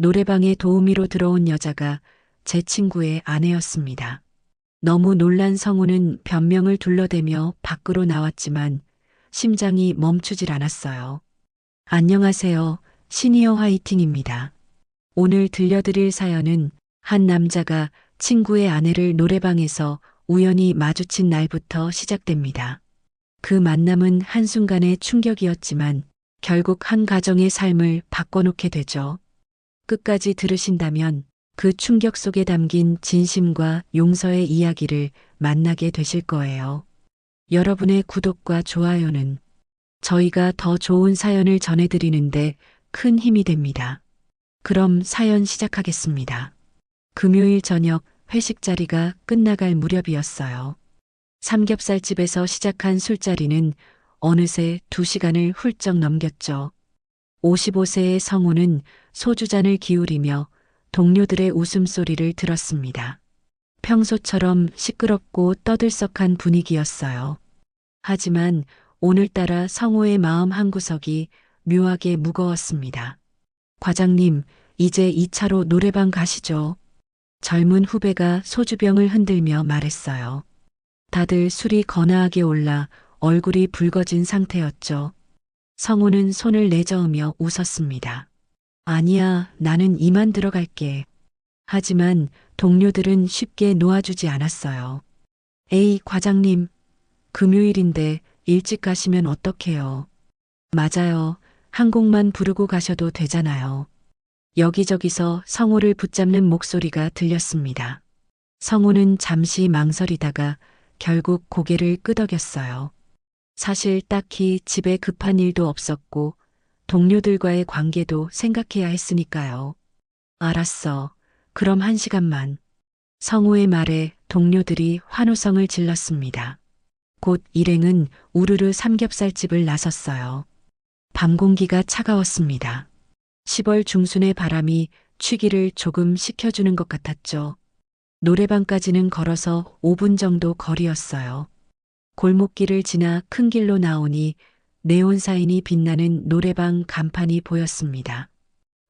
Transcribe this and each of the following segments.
노래방에 도우미로 들어온 여자가 제 친구의 아내였습니다. 너무 놀란 성우는 변명을 둘러대며 밖으로 나왔지만 심장이 멈추질 않았어요. 안녕하세요. 시니어 화이팅입니다. 오늘 들려드릴 사연은 한 남자가 친구의 아내를 노래방에서 우연히 마주친 날부터 시작됩니다. 그 만남은 한순간의 충격이었지만 결국 한 가정의 삶을 바꿔놓게 되죠. 끝까지 들으신다면 그 충격 속에 담긴 진심과 용서의 이야기를 만나게 되실 거예요. 여러분의 구독과 좋아요는 저희가 더 좋은 사연을 전해드리는데 큰 힘이 됩니다. 그럼 사연 시작하겠습니다. 금요일 저녁 회식 자리가 끝나갈 무렵이었어요. 삼겹살집에서 시작한 술자리는 어느새 2시간을 훌쩍 넘겼죠. 55세의 성우는 소주잔을 기울이며 동료들의 웃음소리를 들었습니다. 평소처럼 시끄럽고 떠들썩한 분위기였어요. 하지만 오늘따라 성우의 마음 한구석이 묘하게 무거웠습니다. 과장님, 이제 2차로 노래방 가시죠. 젊은 후배가 소주병을 흔들며 말했어요. 다들 술이 거나하게 올라 얼굴이 붉어진 상태였죠. 성우는 손을 내저으며 웃었습니다. 아니야, 나는 이만 들어갈게. 하지만 동료들은 쉽게 놓아주지 않았어요. 에이, 과장님, 금요일인데 일찍 가시면 어떡해요. 맞아요. 한 곡만 부르고 가셔도 되잖아요. 여기저기서 성우를 붙잡는 목소리가 들렸습니다. 성우는 잠시 망설이다가 결국 고개를 끄덕였어요. 사실 딱히 집에 급한 일도 없었고 동료들과의 관계도 생각해야 했으니까요. 알았어. 그럼 1시간만. 성우의 말에 동료들이 환호성을 질렀습니다. 곧 일행은 우르르 삼겹살집을 나섰어요. 밤 공기가 차가웠습니다. 10월 중순의 바람이 취기를 조금 식혀주는 것 같았죠. 노래방까지는 걸어서 5분 정도 거리였어요. 골목길을 지나 큰 길로 나오니 네온 사인이 빛나는 노래방 간판이 보였습니다.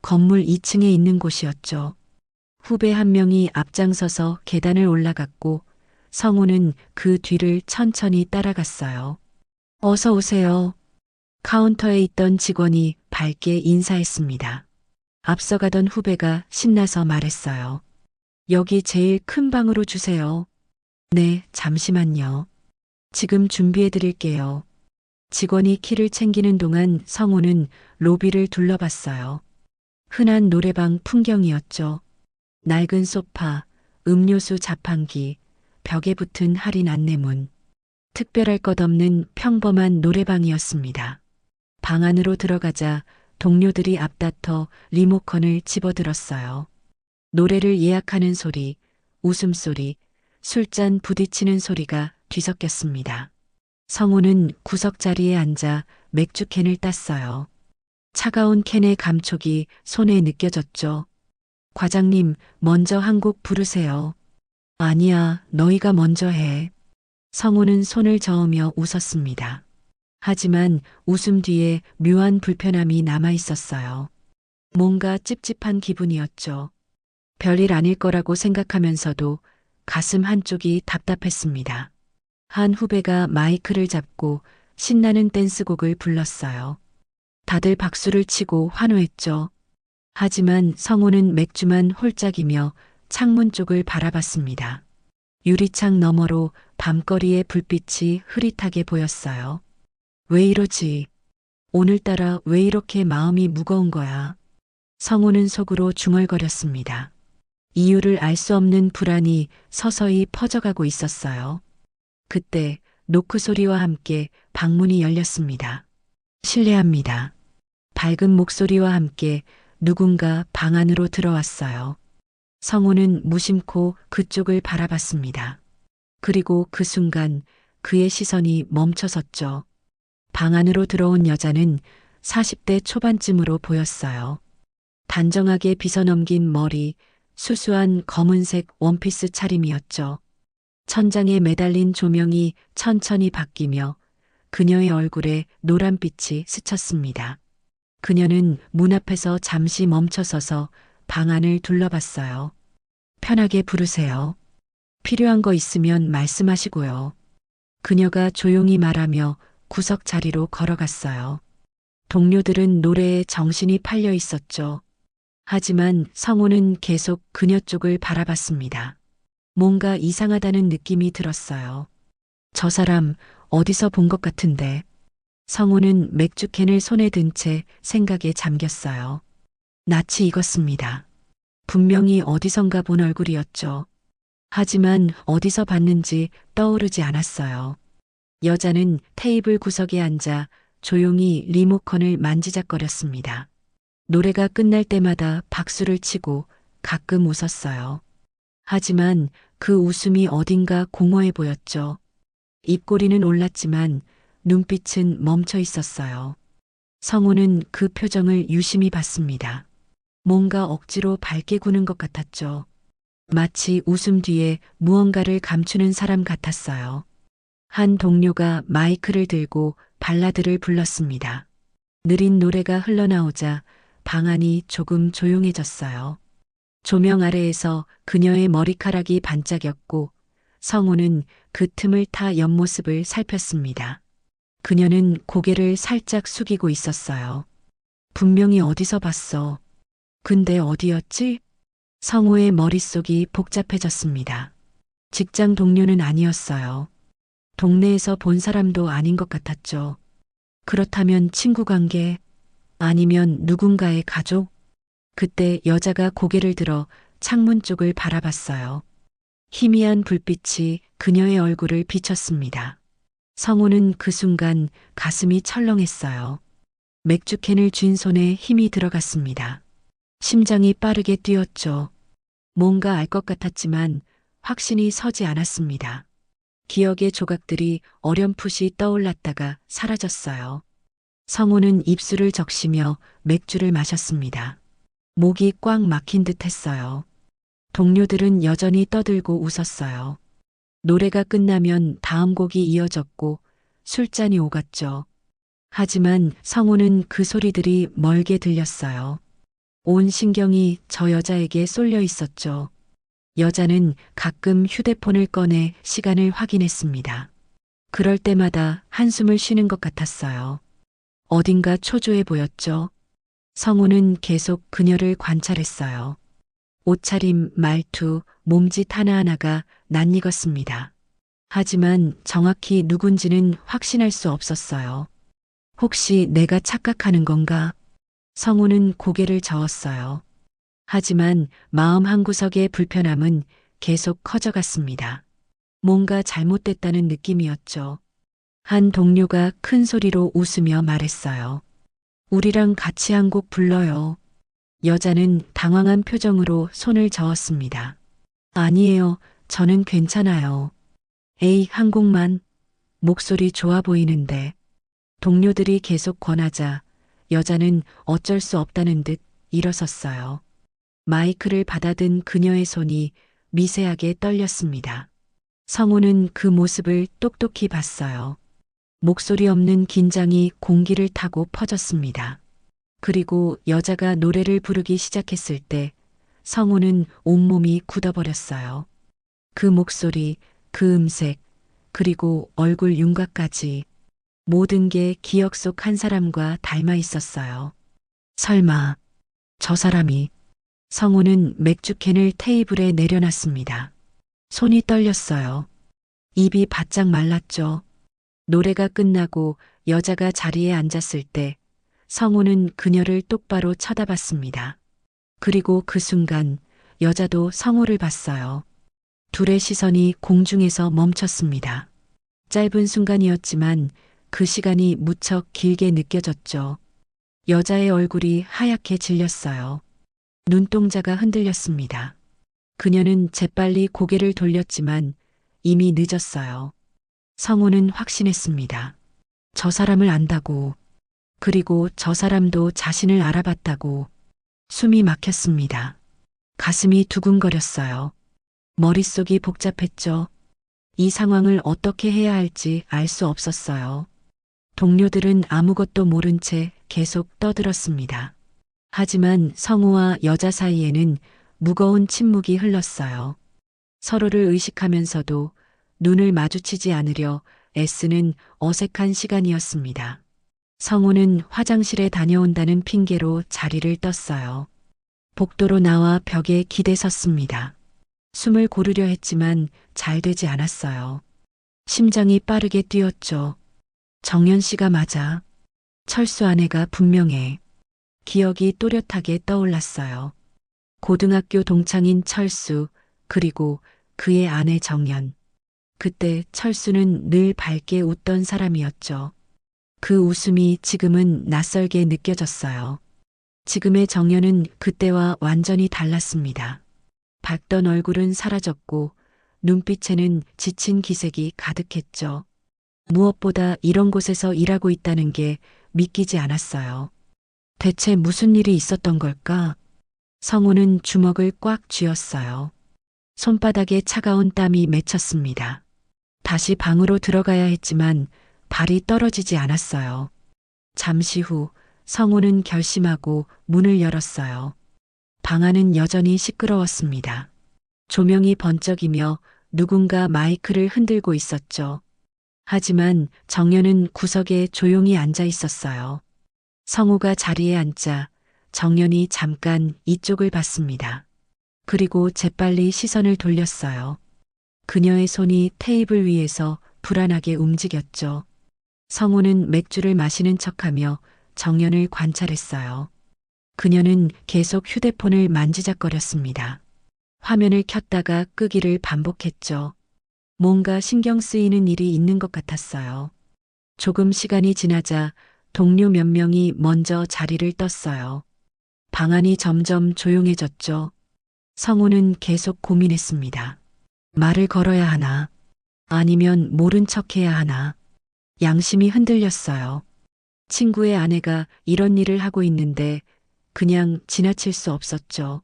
건물 2층에 있는 곳이었죠. 후배 한 명이 앞장서서 계단을 올라갔고 성우는 그 뒤를 천천히 따라갔어요. 어서 오세요. 카운터에 있던 직원이 밝게 인사했습니다. 앞서가던 후배가 신나서 말했어요. 여기 제일 큰 방으로 주세요. 네, 잠시만요. 지금 준비해 드릴게요. 직원이 키를 챙기는 동안 성우는 로비를 둘러봤어요. 흔한 노래방 풍경이었죠. 낡은 소파, 음료수 자판기, 벽에 붙은 할인 안내문. 특별할 것 없는 평범한 노래방이었습니다. 방 안으로 들어가자 동료들이 앞다퉈 리모컨을 집어들었어요. 노래를 예약하는 소리, 웃음소리, 술잔 부딪히는 소리가 뒤섞였습니다. 성우는 구석자리에 앉아 맥주캔을 땄어요. 차가운 캔의 감촉이 손에 느껴졌죠. 과장님, 먼저 한 곡 부르세요. 아니야, 너희가 먼저 해. 성우는 손을 저으며 웃었습니다. 하지만 웃음 뒤에 묘한 불편함이 남아 있었어요. 뭔가 찝찝한 기분이었죠. 별일 아닐 거라고 생각하면서도 가슴 한쪽이 답답했습니다. 한 후배가 마이크를 잡고 신나는 댄스곡을 불렀어요. 다들 박수를 치고 환호했죠. 하지만 성우는 맥주만 홀짝이며 창문 쪽을 바라봤습니다. 유리창 너머로 밤거리의 불빛이 흐릿하게 보였어요. 왜 이러지? 오늘따라 왜 이렇게 마음이 무거운 거야? 성우는 속으로 중얼거렸습니다. 이유를 알 수 없는 불안이 서서히 퍼져가고 있었어요. 그때 노크 소리와 함께 방문이 열렸습니다. 실례합니다. 밝은 목소리와 함께 누군가 방 안으로 들어왔어요. 성우는 무심코 그쪽을 바라봤습니다. 그리고 그 순간 그의 시선이 멈춰섰죠. 방 안으로 들어온 여자는 40대 초반쯤으로 보였어요. 단정하게 빗어넘긴 머리, 수수한 검은색 원피스 차림이었죠. 천장에 매달린 조명이 천천히 바뀌며 그녀의 얼굴에 노란빛이 스쳤습니다. 그녀는 문 앞에서 잠시 멈춰서서 방 안을 둘러봤어요. 편하게 부르세요. 필요한 거 있으면 말씀하시고요. 그녀가 조용히 말하며 구석 자리로 걸어갔어요. 동료들은 노래에 정신이 팔려 있었죠. 하지만 성우는 계속 그녀 쪽을 바라봤습니다. 뭔가 이상하다는 느낌이 들었어요. 저 사람 어디서 본 것 같은데. 성우는 맥주캔을 손에 든 채 생각에 잠겼어요. 낯이 익었습니다. 분명히 어디선가 본 얼굴이었죠. 하지만 어디서 봤는지 떠오르지 않았어요. 여자는 테이블 구석에 앉아 조용히 리모컨을 만지작거렸습니다. 노래가 끝날 때마다 박수를 치고 가끔 웃었어요. 하지만 그 웃음이 어딘가 공허해 보였죠. 입꼬리는 올랐지만 눈빛은 멈춰 있었어요. 성우는 그 표정을 유심히 봤습니다. 뭔가 억지로 밝게 구는 것 같았죠. 마치 웃음 뒤에 무언가를 감추는 사람 같았어요. 한 동료가 마이크를 들고 발라드를 불렀습니다. 느린 노래가 흘러나오자 방 안이 조금 조용해졌어요. 조명 아래에서 그녀의 머리카락이 반짝였고 성우는 그 틈을 타 옆모습을 살폈습니다. 그녀는 고개를 살짝 숙이고 있었어요. 분명히 어디서 봤어. 근데 어디였지? 성우의 머릿속이 복잡해졌습니다. 직장 동료는 아니었어요. 동네에서 본 사람도 아닌 것 같았죠. 그렇다면 친구 관계, 아니면 누군가의 가족? 그때 여자가 고개를 들어 창문 쪽을 바라봤어요. 희미한 불빛이 그녀의 얼굴을 비쳤습니다. 성우는 그 순간 가슴이 철렁했어요. 맥주캔을 쥔 손에 힘이 들어갔습니다. 심장이 빠르게 뛰었죠. 뭔가 알 것 같았지만 확신이 서지 않았습니다. 기억의 조각들이 어렴풋이 떠올랐다가 사라졌어요. 성우는 입술을 적시며 맥주를 마셨습니다. 목이 꽉 막힌 듯 했어요. 동료들은 여전히 떠들고 웃었어요. 노래가 끝나면 다음 곡이 이어졌고 술잔이 오갔죠. 하지만 성우는 그 소리들이 멀게 들렸어요. 온 신경이 저 여자에게 쏠려 있었죠. 여자는 가끔 휴대폰을 꺼내 시간을 확인했습니다. 그럴 때마다 한숨을 쉬는 것 같았어요. 어딘가 초조해 보였죠. 성우는 계속 그녀를 관찰했어요. 옷차림, 말투, 몸짓 하나하나가 낯익었습니다. 하지만 정확히 누군지는 확신할 수 없었어요. 혹시 내가 착각하는 건가? 성우는 고개를 저었어요. 하지만 마음 한구석의 불편함은 계속 커져갔습니다. 뭔가 잘못됐다는 느낌이었죠. 한 동료가 큰 소리로 웃으며 말했어요. 우리랑 같이 한 곡 불러요. 여자는 당황한 표정으로 손을 저었습니다. 아니에요. 저는 괜찮아요. 에이, 한 곡만. 목소리 좋아 보이는데. 동료들이 계속 권하자 여자는 어쩔 수 없다는 듯 일어섰어요. 마이크를 받아든 그녀의 손이 미세하게 떨렸습니다. 성우는 그 모습을 똑똑히 봤어요. 목소리 없는 긴장이 공기를 타고 퍼졌습니다. 그리고 여자가 노래를 부르기 시작했을 때 성우는 온몸이 굳어버렸어요. 그 목소리, 그 음색, 그리고 얼굴 윤곽까지 모든 게 기억 속 한 사람과 닮아 있었어요. 설마 저 사람이. 성우는 맥주캔을 테이블에 내려놨습니다. 손이 떨렸어요. 입이 바짝 말랐죠. 노래가 끝나고 여자가 자리에 앉았을 때 성우는 그녀를 똑바로 쳐다봤습니다. 그리고 그 순간 여자도 성우를 봤어요. 둘의 시선이 공중에서 멈췄습니다. 짧은 순간이었지만 그 시간이 무척 길게 느껴졌죠. 여자의 얼굴이 하얗게 질렸어요. 눈동자가 흔들렸습니다. 그녀는 재빨리 고개를 돌렸지만 이미 늦었어요. 성우는 확신했습니다. 저 사람을 안다고. 그리고 저 사람도 자신을 알아봤다고. 숨이 막혔습니다. 가슴이 두근거렸어요. 머릿속이 복잡했죠. 이 상황을 어떻게 해야 할지 알 수 없었어요. 동료들은 아무것도 모른 채 계속 떠들었습니다. 하지만 성우와 여자 사이에는 무거운 침묵이 흘렀어요. 서로를 의식하면서도 눈을 마주치지 않으려 애쓰는 어색한 시간이었습니다. 성우는 화장실에 다녀온다는 핑계로 자리를 떴어요. 복도로 나와 벽에 기대 섰습니다. 숨을 고르려 했지만 잘 되지 않았어요. 심장이 빠르게 뛰었죠. 정연 씨가 맞아. 철수 아내가 분명해. 기억이 또렷하게 떠올랐어요. 고등학교 동창인 철수, 그리고 그의 아내 정연. 그때 철수는 늘 밝게 웃던 사람이었죠. 그 웃음이 지금은 낯설게 느껴졌어요. 지금의 정연은 그때와 완전히 달랐습니다. 밝던 얼굴은 사라졌고 눈빛에는 지친 기색이 가득했죠. 무엇보다 이런 곳에서 일하고 있다는 게 믿기지 않았어요. 대체 무슨 일이 있었던 걸까? 성우는 주먹을 꽉 쥐었어요. 손바닥에 차가운 땀이 맺혔습니다. 다시 방으로 들어가야 했지만 발이 떨어지지 않았어요. 잠시 후 성우는 결심하고 문을 열었어요. 방 안은 여전히 시끄러웠습니다. 조명이 번쩍이며 누군가 마이크를 흔들고 있었죠. 하지만 정연은 구석에 조용히 앉아 있었어요. 성우가 자리에 앉자 정연이 잠깐 이쪽을 봤습니다. 그리고 재빨리 시선을 돌렸어요. 그녀의 손이 테이블 위에서 불안하게 움직였죠. 성우는 맥주를 마시는 척하며 정연을 관찰했어요. 그녀는 계속 휴대폰을 만지작거렸습니다. 화면을 켰다가 끄기를 반복했죠. 뭔가 신경 쓰이는 일이 있는 것 같았어요. 조금 시간이 지나자 동료 몇 명이 먼저 자리를 떴어요. 방 안이 점점 조용해졌죠. 성우는 계속 고민했습니다. 말을 걸어야 하나? 아니면 모른 척 해야 하나? 양심이 흔들렸어요. 친구의 아내가 이런 일을 하고 있는데 그냥 지나칠 수 없었죠.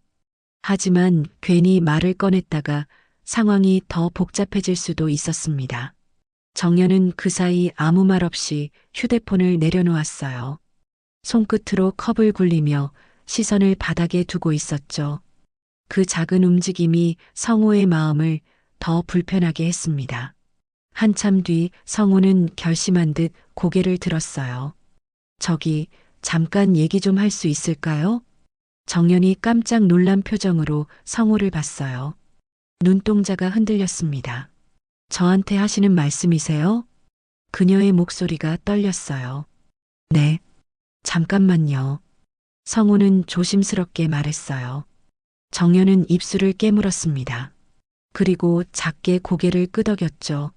하지만 괜히 말을 꺼냈다가 상황이 더 복잡해질 수도 있었습니다. 정연은 그 사이 아무 말 없이 휴대폰을 내려놓았어요. 손끝으로 컵을 굴리며 시선을 바닥에 두고 있었죠. 그 작은 움직임이 성우의 마음을 더 불편하게 했습니다. 한참 뒤 성우는 결심한 듯 고개를 들었어요. 저기, 잠깐 얘기 좀 할 수 있을까요? 정연이 깜짝 놀란 표정으로 성우를 봤어요. 눈동자가 흔들렸습니다. 저한테 하시는 말씀이세요? 그녀의 목소리가 떨렸어요. 네, 잠깐만요. 성우는 조심스럽게 말했어요. 정연은 입술을 깨물었습니다. 그리고 작게 고개를 끄덕였죠.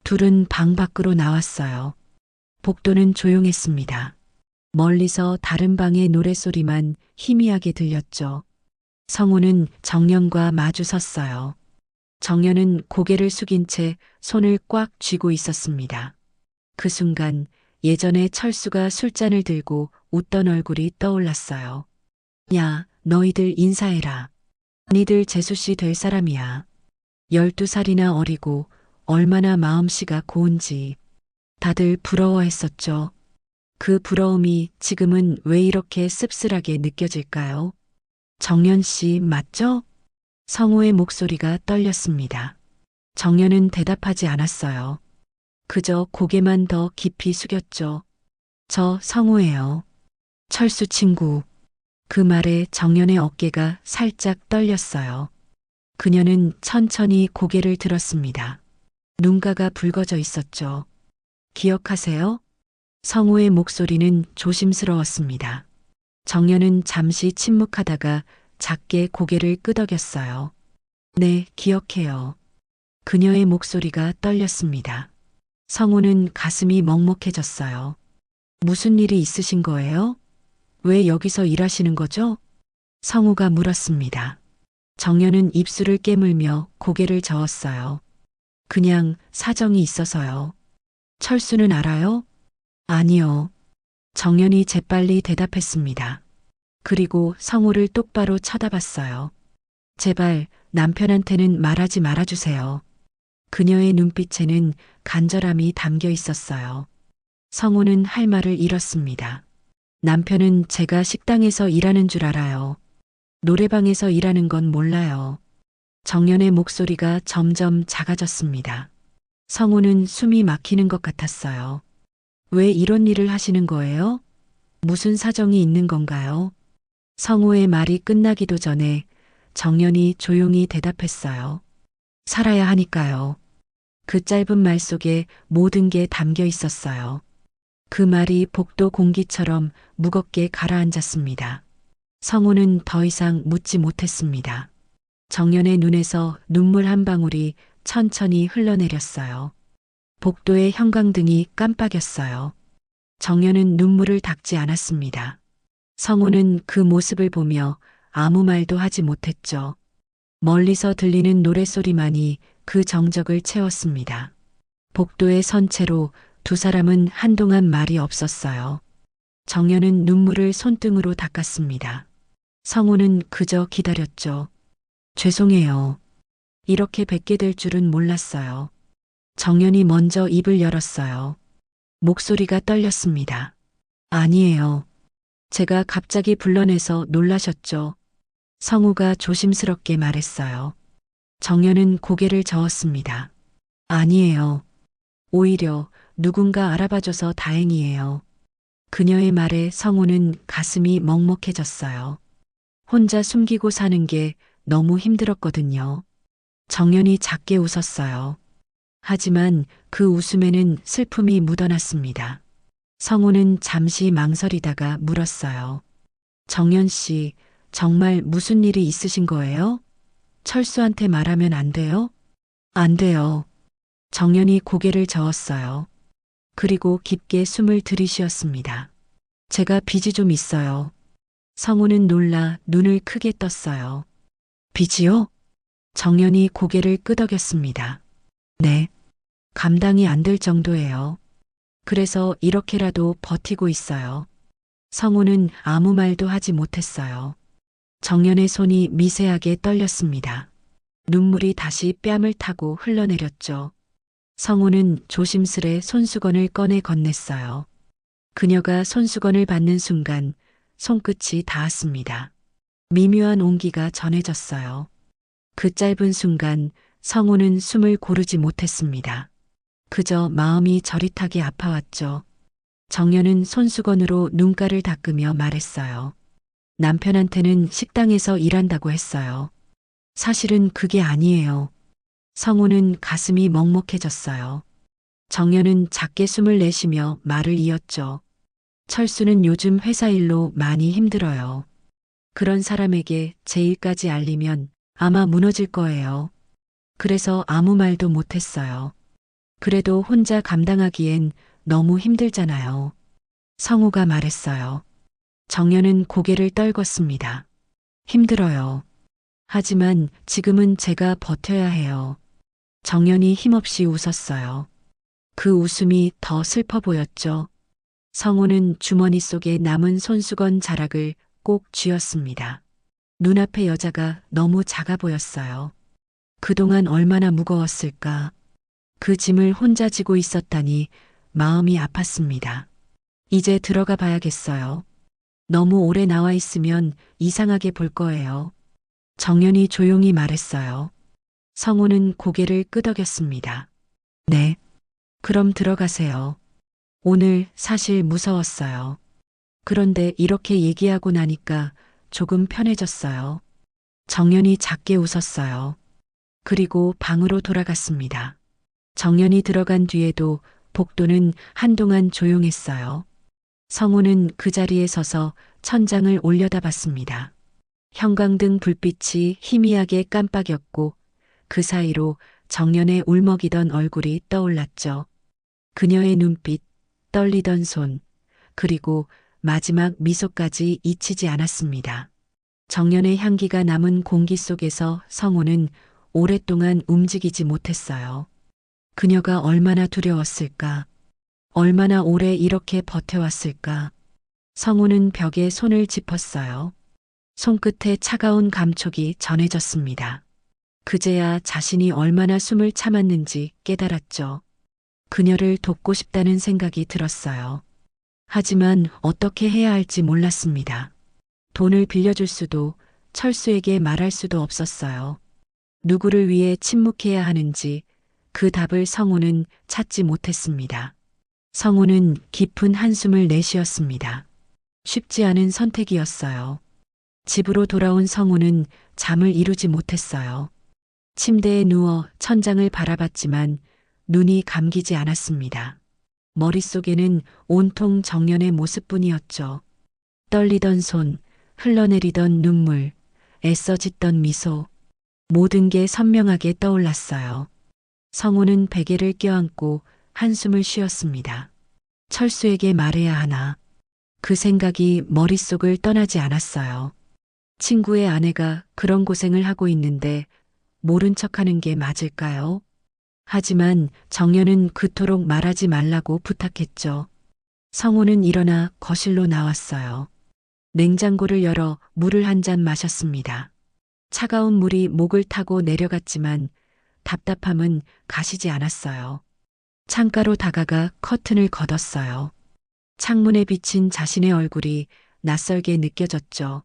둘은 방 밖으로 나왔어요. 복도는 조용했습니다. 멀리서 다른 방의 노랫소리만 희미하게 들렸죠. 성우는 정연과 마주 섰어요. 정연은 고개를 숙인 채 손을 꽉 쥐고 있었습니다. 그 순간 예전에 철수가 술잔을 들고 웃던 얼굴이 떠올랐어요. 야, 너희들 인사해라. 니들 재수씨 될 사람이야. 12살이나 어리고 얼마나 마음씨가 고운지 다들 부러워했었죠. 그 부러움이 지금은 왜 이렇게 씁쓸하게 느껴질까요? 정연 씨 맞죠? 성우의 목소리가 떨렸습니다. 정연은 대답하지 않았어요. 그저 고개만 더 깊이 숙였죠. 저 성우예요. 철수 친구. 그 말에 정연의 어깨가 살짝 떨렸어요. 그녀는 천천히 고개를 들었습니다. 눈가가 붉어져 있었죠. 기억하세요? 성우의 목소리는 조심스러웠습니다. 정연은 잠시 침묵하다가 작게 고개를 끄덕였어요. 네, 기억해요. 그녀의 목소리가 떨렸습니다. 성우는 가슴이 먹먹해졌어요. 무슨 일이 있으신 거예요? 왜 여기서 일하시는 거죠? 성우가 물었습니다. 정연은 입술을 깨물며 고개를 저었어요. 그냥 사정이 있어서요. 철수는 알아요? 아니요. 정연이 재빨리 대답했습니다. 그리고 성우를 똑바로 쳐다봤어요. 제발 남편한테는 말하지 말아주세요. 그녀의 눈빛에는 간절함이 담겨 있었어요. 성우는 할 말을 잃었습니다. 남편은 제가 식당에서 일하는 줄 알아요. 노래방에서 일하는 건 몰라요. 정연의 목소리가 점점 작아졌습니다. 성우는 숨이 막히는 것 같았어요. 왜 이런 일을 하시는 거예요? 무슨 사정이 있는 건가요? 성우의 말이 끝나기도 전에 정연이 조용히 대답했어요. 살아야 하니까요. 그 짧은 말 속에 모든 게 담겨 있었어요. 그 말이 복도 공기처럼 무겁게 가라앉았습니다. 성우는 더 이상 묻지 못했습니다. 정연의 눈에서 눈물 한 방울이 천천히 흘러내렸어요. 복도의 형광등이 깜빡였어요. 정연은 눈물을 닦지 않았습니다. 성우는 그 모습을 보며 아무 말도 하지 못했죠. 멀리서 들리는 노랫소리만이 그 정적을 채웠습니다. 복도에 선 채로 두 사람은 한동안 말이 없었어요. 정연은 눈물을 손등으로 닦았습니다. 성우는 그저 기다렸죠. 죄송해요. 이렇게 뵙게 될 줄은 몰랐어요. 정연이 먼저 입을 열었어요. 목소리가 떨렸습니다. 아니에요. 제가 갑자기 불러내서 놀라셨죠. 성우가 조심스럽게 말했어요. 정연은 고개를 저었습니다. 아니에요. 오히려 누군가 알아봐줘서 다행이에요. 그녀의 말에 성우는 가슴이 먹먹해졌어요. 혼자 숨기고 사는 게 너무 힘들었거든요. 정연이 작게 웃었어요. 하지만 그 웃음에는 슬픔이 묻어났습니다. 성우는 잠시 망설이다가 물었어요. 정연 씨, 정말 무슨 일이 있으신 거예요? 철수한테 말하면 안 돼요? 안 돼요. 정연이 고개를 저었어요. 그리고 깊게 숨을 들이쉬었습니다. 제가 빚이 좀 있어요. 성우는 놀라 눈을 크게 떴어요. 빚이요? 정연이 고개를 끄덕였습니다. 네. 감당이 안 될 정도예요. 그래서 이렇게라도 버티고 있어요. 성우는 아무 말도 하지 못했어요. 정연의 손이 미세하게 떨렸습니다. 눈물이 다시 뺨을 타고 흘러내렸죠. 성우는 조심스레 손수건을 꺼내 건넸어요. 그녀가 손수건을 받는 순간 손끝이 닿았습니다. 미묘한 온기가 전해졌어요. 그 짧은 순간 성우는 숨을 고르지 못했습니다. 그저 마음이 저릿하게 아파왔죠. 정연은 손수건으로 눈가를 닦으며 말했어요. 남편한테는 식당에서 일한다고 했어요. 사실은 그게 아니에요. 성우는 가슴이 먹먹해졌어요. 정연은 작게 숨을 내쉬며 말을 이었죠. 철수는 요즘 회사 일로 많이 힘들어요. 그런 사람에게 제 일까지 알리면 아마 무너질 거예요. 그래서 아무 말도 못했어요. 그래도 혼자 감당하기엔 너무 힘들잖아요. 성우가 말했어요. 정연은 고개를 떨궜습니다. 힘들어요. 하지만 지금은 제가 버텨야 해요. 정연이 힘없이 웃었어요. 그 웃음이 더 슬퍼 보였죠. 성우는 주머니 속에 남은 손수건 자락을 꼭 쥐었습니다. 눈앞의 여자가 너무 작아 보였어요. 그동안 얼마나 무거웠을까. 그 짐을 혼자 지고 있었다니 마음이 아팠습니다. 이제 들어가 봐야겠어요. 너무 오래 나와 있으면 이상하게 볼 거예요. 정연이 조용히 말했어요. 성우는 고개를 끄덕였습니다. 네. 그럼 들어가세요. 오늘 사실 무서웠어요. 그런데 이렇게 얘기하고 나니까 조금 편해졌어요. 정연이 작게 웃었어요. 그리고 방으로 돌아갔습니다. 정연이 들어간 뒤에도 복도는 한동안 조용했어요. 성우는 그 자리에 서서 천장을 올려다봤습니다. 형광등 불빛이 희미하게 깜빡였고 그 사이로 정연의 울먹이던 얼굴이 떠올랐죠. 그녀의 눈빛, 떨리던 손, 그리고 마지막 미소까지 잊히지 않았습니다. 정연의 향기가 남은 공기 속에서 성우는 오랫동안 움직이지 못했어요. 그녀가 얼마나 두려웠을까? 얼마나 오래 이렇게 버텨왔을까? 성우는 벽에 손을 짚었어요. 손끝에 차가운 감촉이 전해졌습니다. 그제야 자신이 얼마나 숨을 참았는지 깨달았죠. 그녀를 돕고 싶다는 생각이 들었어요. 하지만 어떻게 해야 할지 몰랐습니다. 돈을 빌려줄 수도 철수에게 말할 수도 없었어요. 누구를 위해 침묵해야 하는지 그 답을 성우는 찾지 못했습니다. 성우는 깊은 한숨을 내쉬었습니다. 쉽지 않은 선택이었어요. 집으로 돌아온 성우는 잠을 이루지 못했어요. 침대에 누워 천장을 바라봤지만 눈이 감기지 않았습니다. 머릿속에는 온통 정연의 모습뿐이었죠. 떨리던 손, 흘러내리던 눈물, 애써 짓던 미소, 모든 게 선명하게 떠올랐어요. 성우는 베개를 껴안고 한숨을 쉬었습니다. 철수에게 말해야 하나. 그 생각이 머릿속을 떠나지 않았어요. 친구의 아내가 그런 고생을 하고 있는데 모른 척하는 게 맞을까요? 하지만 정연은 그토록 말하지 말라고 부탁했죠. 성우는 일어나 거실로 나왔어요. 냉장고를 열어 물을 한 잔 마셨습니다. 차가운 물이 목을 타고 내려갔지만 답답함은 가시지 않았어요. 창가로 다가가 커튼을 걷었어요. 창문에 비친 자신의 얼굴이 낯설게 느껴졌죠.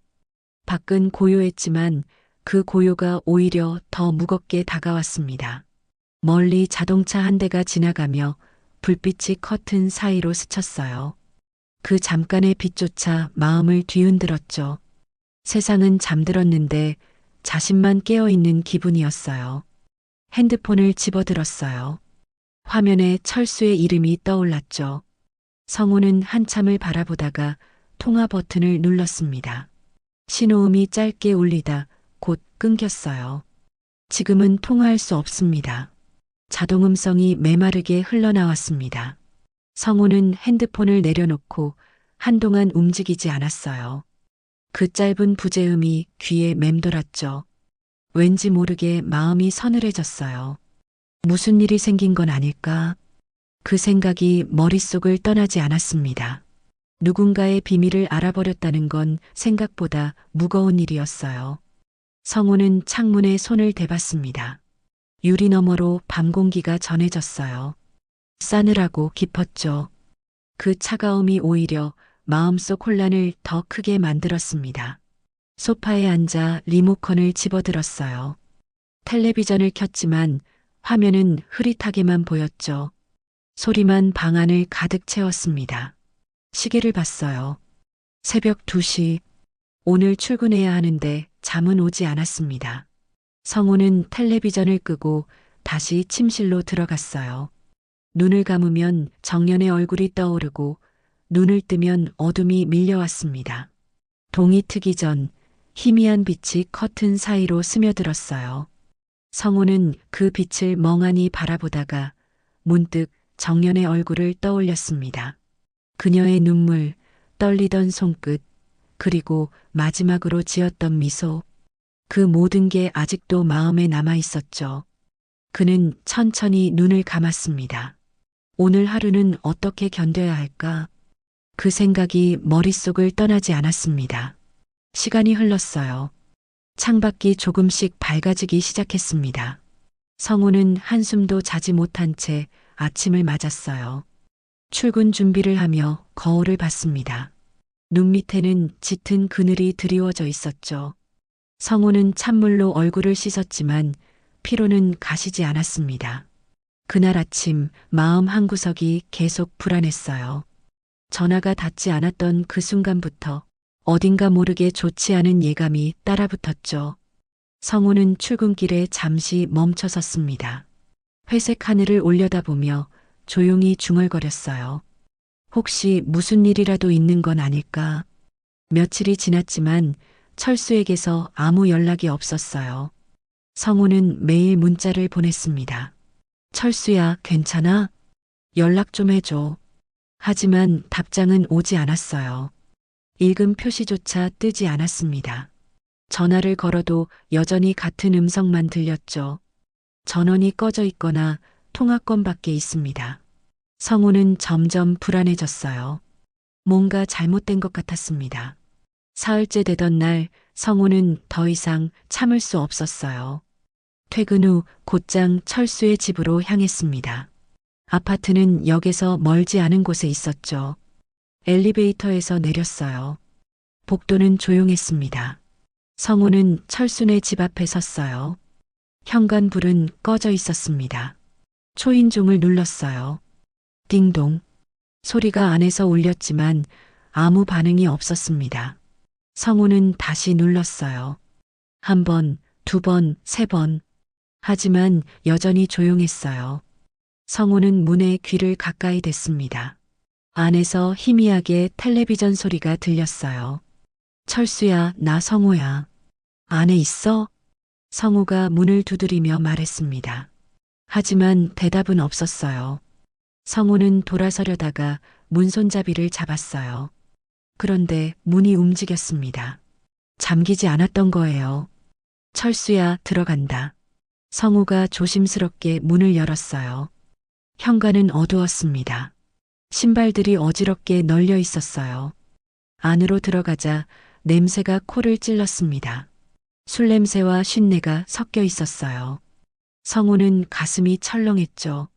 밖은 고요했지만 그 고요가 오히려 더 무겁게 다가왔습니다. 멀리 자동차 한 대가 지나가며 불빛이 커튼 사이로 스쳤어요. 그 잠깐의 빛조차 마음을 뒤흔들었죠. 세상은 잠들었는데 자신만 깨어있는 기분이었어요. 핸드폰을 집어들었어요. 화면에 철수의 이름이 떠올랐죠. 성우는 한참을 바라보다가 통화 버튼을 눌렀습니다. 신호음이 짧게 울리다 곧 끊겼어요. 지금은 통화할 수 없습니다. 자동음성이 메마르게 흘러나왔습니다. 성우는 핸드폰을 내려놓고 한동안 움직이지 않았어요. 그 짧은 부재음이 귀에 맴돌았죠. 왠지 모르게 마음이 서늘해졌어요. 무슨 일이 생긴 건 아닐까? 그 생각이 머릿속을 떠나지 않았습니다. 누군가의 비밀을 알아버렸다는 건 생각보다 무거운 일이었어요. 성우는 창문에 손을 대봤습니다. 유리 너머로 밤 공기가 전해졌어요. 싸늘하고 깊었죠. 그 차가움이 오히려 마음속 혼란을 더 크게 만들었습니다. 소파에 앉아 리모컨을 집어들었어요. 텔레비전을 켰지만 화면은 흐릿하게만 보였죠. 소리만 방 안을 가득 채웠습니다. 시계를 봤어요. 새벽 2시. 오늘 출근해야 하는데 잠은 오지 않았습니다. 성우는 텔레비전을 끄고 다시 침실로 들어갔어요. 눈을 감으면 정연의 얼굴이 떠오르고 눈을 뜨면 어둠이 밀려왔습니다. 동이 트기 전 희미한 빛이 커튼 사이로 스며들었어요. 성우는 그 빛을 멍하니 바라보다가 문득 정연의 얼굴을 떠올렸습니다. 그녀의 눈물, 떨리던 손끝, 그리고 마지막으로 지었던 미소. 그 모든 게 아직도 마음에 남아 있었죠. 그는 천천히 눈을 감았습니다. 오늘 하루는 어떻게 견뎌야 할까? 그 생각이 머릿속을 떠나지 않았습니다. 시간이 흘렀어요. 창밖이 조금씩 밝아지기 시작했습니다. 성우는 한숨도 자지 못한 채 아침을 맞았어요. 출근 준비를 하며 거울을 봤습니다. 눈 밑에는 짙은 그늘이 드리워져 있었죠. 성우는 찬물로 얼굴을 씻었지만 피로는 가시지 않았습니다. 그날 아침 마음 한구석이 계속 불안했어요. 전화가 닿지 않았던 그 순간부터 어딘가 모르게 좋지 않은 예감이 따라붙었죠. 성우는 출근길에 잠시 멈춰섰습니다. 회색 하늘을 올려다보며 조용히 중얼거렸어요. 혹시 무슨 일이라도 있는 건 아닐까? 며칠이 지났지만 철수에게서 아무 연락이 없었어요. 성우는 매일 문자를 보냈습니다. 철수야, 괜찮아? 연락 좀 해줘. 하지만 답장은 오지 않았어요. 읽음 표시조차 뜨지 않았습니다. 전화를 걸어도 여전히 같은 음성만 들렸죠. 전원이 꺼져 있거나 통화권 밖에 있습니다. 성우는 점점 불안해졌어요. 뭔가 잘못된 것 같았습니다. 사흘째 되던 날 성우는 더 이상 참을 수 없었어요. 퇴근 후 곧장 철수의 집으로 향했습니다. 아파트는 역에서 멀지 않은 곳에 있었죠. 엘리베이터에서 내렸어요. 복도는 조용했습니다. 성우는 철순의 집 앞에 섰어요. 현관불은 꺼져 있었습니다. 초인종을 눌렀어요. 띵동. 소리가 안에서 울렸지만 아무 반응이 없었습니다. 성우는 다시 눌렀어요. 한 번, 두 번, 세 번. 하지만 여전히 조용했어요. 성우는 문에 귀를 가까이 댔습니다. 안에서 희미하게 텔레비전 소리가 들렸어요. 철수야, 나 성우야. 안에 있어? 성우가 문을 두드리며 말했습니다. 하지만 대답은 없었어요. 성우는 돌아서려다가 문 손잡이를 잡았어요. 그런데 문이 움직였습니다. 잠기지 않았던 거예요. 철수야, 들어간다. 성우가 조심스럽게 문을 열었어요. 현관은 어두웠습니다. 신발들이 어지럽게 널려 있었어요. 안으로 들어가자 냄새가 코를 찔렀습니다. 술 냄새와 쉰내가 섞여 있었어요. 성우는 가슴이 철렁했죠.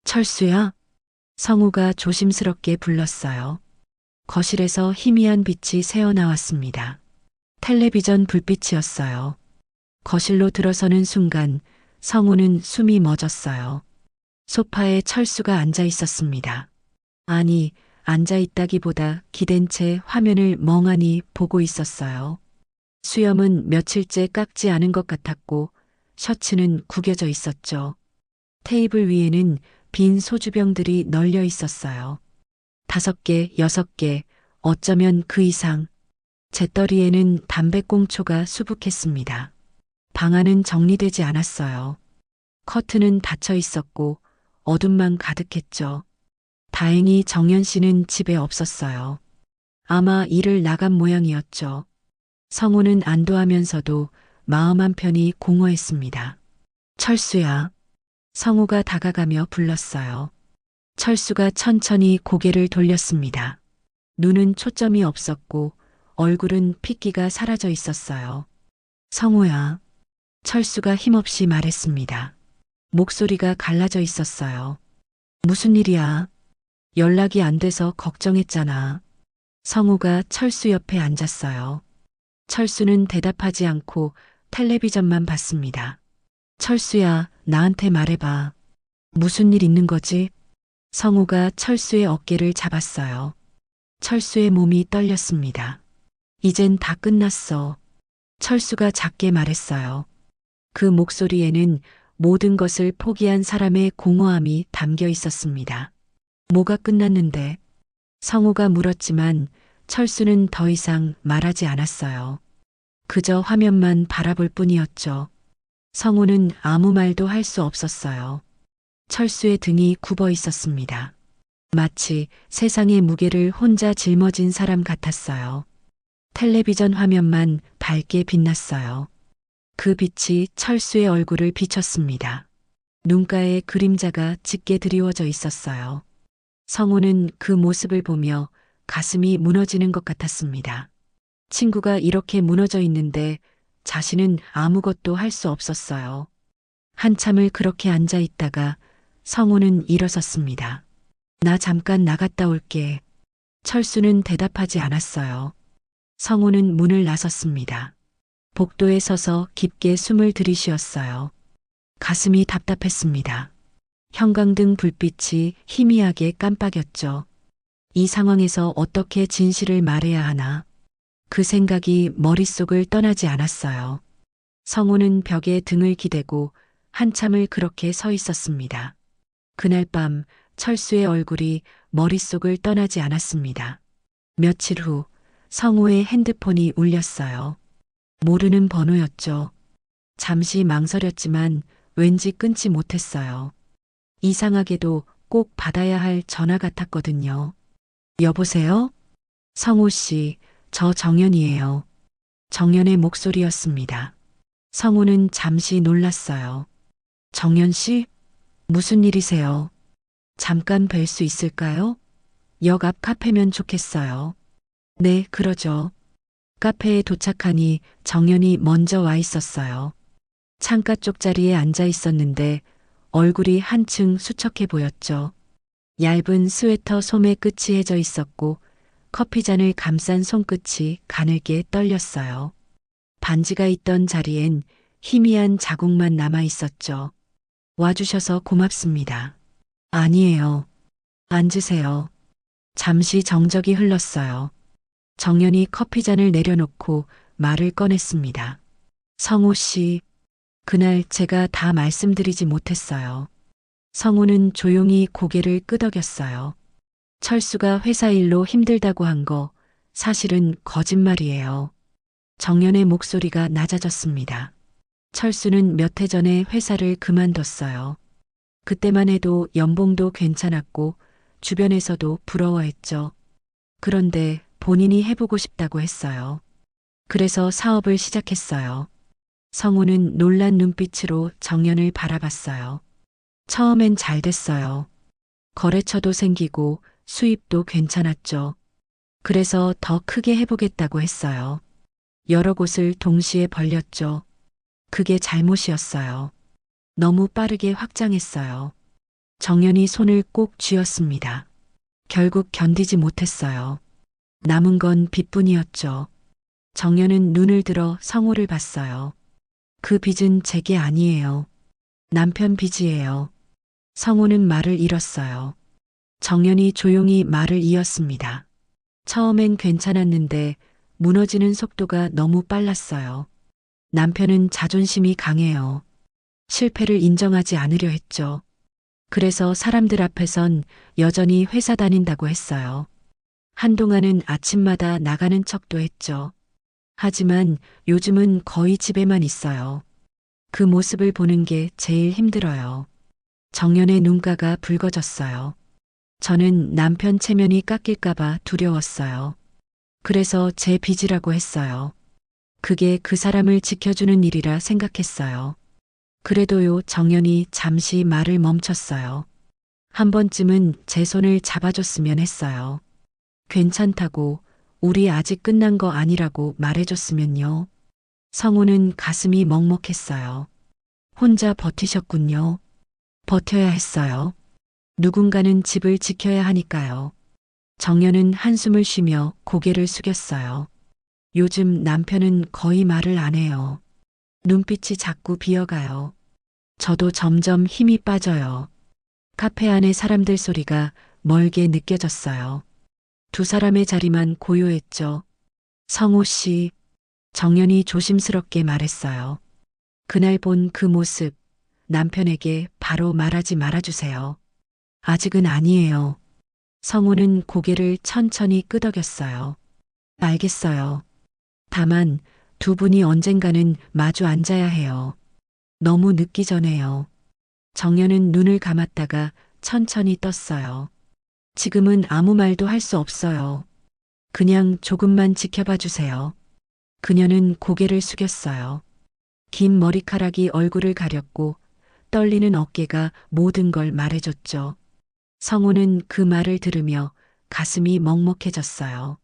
철수야? 성우가 조심스럽게 불렀어요. 거실에서 희미한 빛이 새어나왔습니다. 텔레비전 불빛이었어요. 거실로 들어서는 순간 성우는 숨이 멎었어요. 소파에 철수가 앉아 있었습니다. 아니, 앉아 있다기보다 기댄 채 화면을 멍하니 보고 있었어요. 수염은 며칠째 깎지 않은 것 같았고 셔츠는 구겨져 있었죠. 테이블 위에는 빈 소주병들이 널려 있었어요. 5개, 6개, 어쩌면 그 이상. 재떨이에는 담배꽁초가 수북했습니다. 방 안은 정리되지 않았어요. 커튼은 닫혀 있었고 어둠만 가득했죠. 다행히 정연 씨는 집에 없었어요. 아마 일을 나간 모양이었죠. 성우는 안도하면서도 마음 한편이 공허했습니다. 철수야. 성우가 다가가며 불렀어요. 철수가 천천히 고개를 돌렸습니다. 눈은 초점이 없었고 얼굴은 핏기가 사라져 있었어요. 성우야. 철수가 힘없이 말했습니다. 목소리가 갈라져 있었어요. 무슨 일이야? 연락이 안 돼서 걱정했잖아. 성우가 철수 옆에 앉았어요. 철수는 대답하지 않고 텔레비전만 봤습니다. 철수야, 나한테 말해봐. 무슨 일 있는 거지? 성우가 철수의 어깨를 잡았어요. 철수의 몸이 떨렸습니다. 이젠 다 끝났어. 철수가 작게 말했어요. 그 목소리에는 모든 것을 포기한 사람의 공허함이 담겨 있었습니다. 뭐가 끝났는데? 성우가 물었지만 철수는 더 이상 말하지 않았어요. 그저 화면만 바라볼 뿐이었죠. 성우는 아무 말도 할 수 없었어요. 철수의 등이 굽어 있었습니다. 마치 세상의 무게를 혼자 짊어진 사람 같았어요. 텔레비전 화면만 밝게 빛났어요. 그 빛이 철수의 얼굴을 비췄습니다. 눈가에 그림자가 짙게 드리워져 있었어요. 성우는 그 모습을 보며 가슴이 무너지는 것 같았습니다. 친구가 이렇게 무너져 있는데 자신은 아무것도 할 수 없었어요. 한참을 그렇게 앉아 있다가 성우는 일어섰습니다. 나 잠깐 나갔다 올게. 철수는 대답하지 않았어요. 성우는 문을 나섰습니다. 복도에 서서 깊게 숨을 들이쉬었어요. 가슴이 답답했습니다. 형광등 불빛이 희미하게 깜빡였죠. 이 상황에서 어떻게 진실을 말해야 하나. 그 생각이 머릿속을 떠나지 않았어요. 성우는 벽에 등을 기대고 한참을 그렇게 서 있었습니다. 그날 밤 철수의 얼굴이 머릿속을 떠나지 않았습니다. 며칠 후 성우의 핸드폰이 울렸어요. 모르는 번호였죠. 잠시 망설였지만 왠지 끊지 못했어요. 이상하게도 꼭 받아야 할 전화 같았거든요. 여보세요? 성우 씨, 저 정연이에요. 정연의 목소리였습니다. 성우는 잠시 놀랐어요. 정연 씨? 무슨 일이세요? 잠깐 뵐 수 있을까요? 역 앞 카페면 좋겠어요. 네, 그러죠. 카페에 도착하니 정연이 먼저 와 있었어요. 창가 쪽 자리에 앉아 있었는데 얼굴이 한층 수척해 보였죠. 얇은 스웨터 소매 끝이 해져 있었고 커피잔을 감싼 손끝이 가늘게 떨렸어요. 반지가 있던 자리엔 희미한 자국만 남아 있었죠. 와주셔서 고맙습니다. 아니에요. 앉으세요. 잠시 정적이 흘렀어요. 정연이 커피잔을 내려놓고 말을 꺼냈습니다. 성호 씨, 그날 제가 다 말씀드리지 못했어요. 성우는 조용히 고개를 끄덕였어요. 철수가 회사 일로 힘들다고 한 거 사실은 거짓말이에요. 정연의 목소리가 낮아졌습니다. 철수는 몇 해 전에 회사를 그만뒀어요. 그때만 해도 연봉도 괜찮았고 주변에서도 부러워했죠. 그런데 본인이 해보고 싶다고 했어요. 그래서 사업을 시작했어요. 성우는 놀란 눈빛으로 정연을 바라봤어요. 처음엔 잘 됐어요. 거래처도 생기고 수입도 괜찮았죠. 그래서 더 크게 해보겠다고 했어요. 여러 곳을 동시에 벌렸죠. 그게 잘못이었어요. 너무 빠르게 확장했어요. 정연이 손을 꼭 쥐었습니다. 결국 견디지 못했어요. 남은 건 빚뿐이었죠. 정연은 눈을 들어 성호를 봤어요. 그 빚은 제게 아니에요. 남편 빚이에요. 성호는 말을 잃었어요. 정연이 조용히 말을 이었습니다. 처음엔 괜찮았는데 무너지는 속도가 너무 빨랐어요. 남편은 자존심이 강해요. 실패를 인정하지 않으려 했죠. 그래서 사람들 앞에선 여전히 회사 다닌다고 했어요. 한동안은 아침마다 나가는 척도 했죠. 하지만 요즘은 거의 집에만 있어요. 그 모습을 보는 게 제일 힘들어요. 정연의 눈가가 붉어졌어요. 저는 남편 체면이 깎일까봐 두려웠어요. 그래서 제 빚이라고 했어요. 그게 그 사람을 지켜주는 일이라 생각했어요. 그래도요, 정연이 잠시 말을 멈췄어요. 한 번쯤은 제 손을 잡아줬으면 했어요. 괜찮다고, 우리 아직 끝난 거 아니라고 말해줬으면요. 성우는 가슴이 먹먹했어요. 혼자 버티셨군요. 버텨야 했어요. 누군가는 집을 지켜야 하니까요. 정연은 한숨을 쉬며 고개를 숙였어요. 요즘 남편은 거의 말을 안 해요. 눈빛이 자꾸 비어가요. 저도 점점 힘이 빠져요. 카페 안의 사람들 소리가 멀게 느껴졌어요. 두 사람의 자리만 고요했죠. 성호 씨, 정연이 조심스럽게 말했어요. 그날 본 그 모습, 남편에게 바로 말하지 말아주세요. 아직은 아니에요. 성호는 고개를 천천히 끄덕였어요. 알겠어요. 다만 두 분이 언젠가는 마주 앉아야 해요. 너무 늦기 전에요. 정연은 눈을 감았다가 천천히 떴어요. 지금은 아무 말도 할 수 없어요. 그냥 조금만 지켜봐 주세요. 그녀는 고개를 숙였어요. 긴 머리카락이 얼굴을 가렸고 떨리는 어깨가 모든 걸 말해줬죠. 성우는 그 말을 들으며 가슴이 먹먹해졌어요.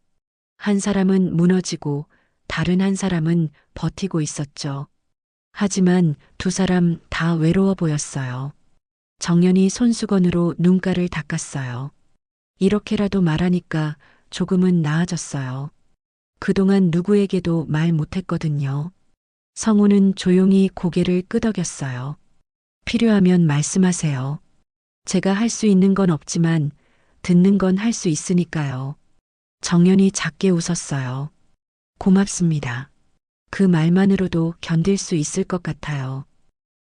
한 사람은 무너지고 다른 한 사람은 버티고 있었죠. 하지만 두 사람 다 외로워 보였어요. 정연이 손수건으로 눈가를 닦았어요. 이렇게라도 말하니까 조금은 나아졌어요. 그동안 누구에게도 말 못했거든요. 성우는 조용히 고개를 끄덕였어요. 필요하면 말씀하세요. 제가 할 수 있는 건 없지만 듣는 건 할 수 있으니까요. 정연이 작게 웃었어요. 고맙습니다. 그 말만으로도 견딜 수 있을 것 같아요.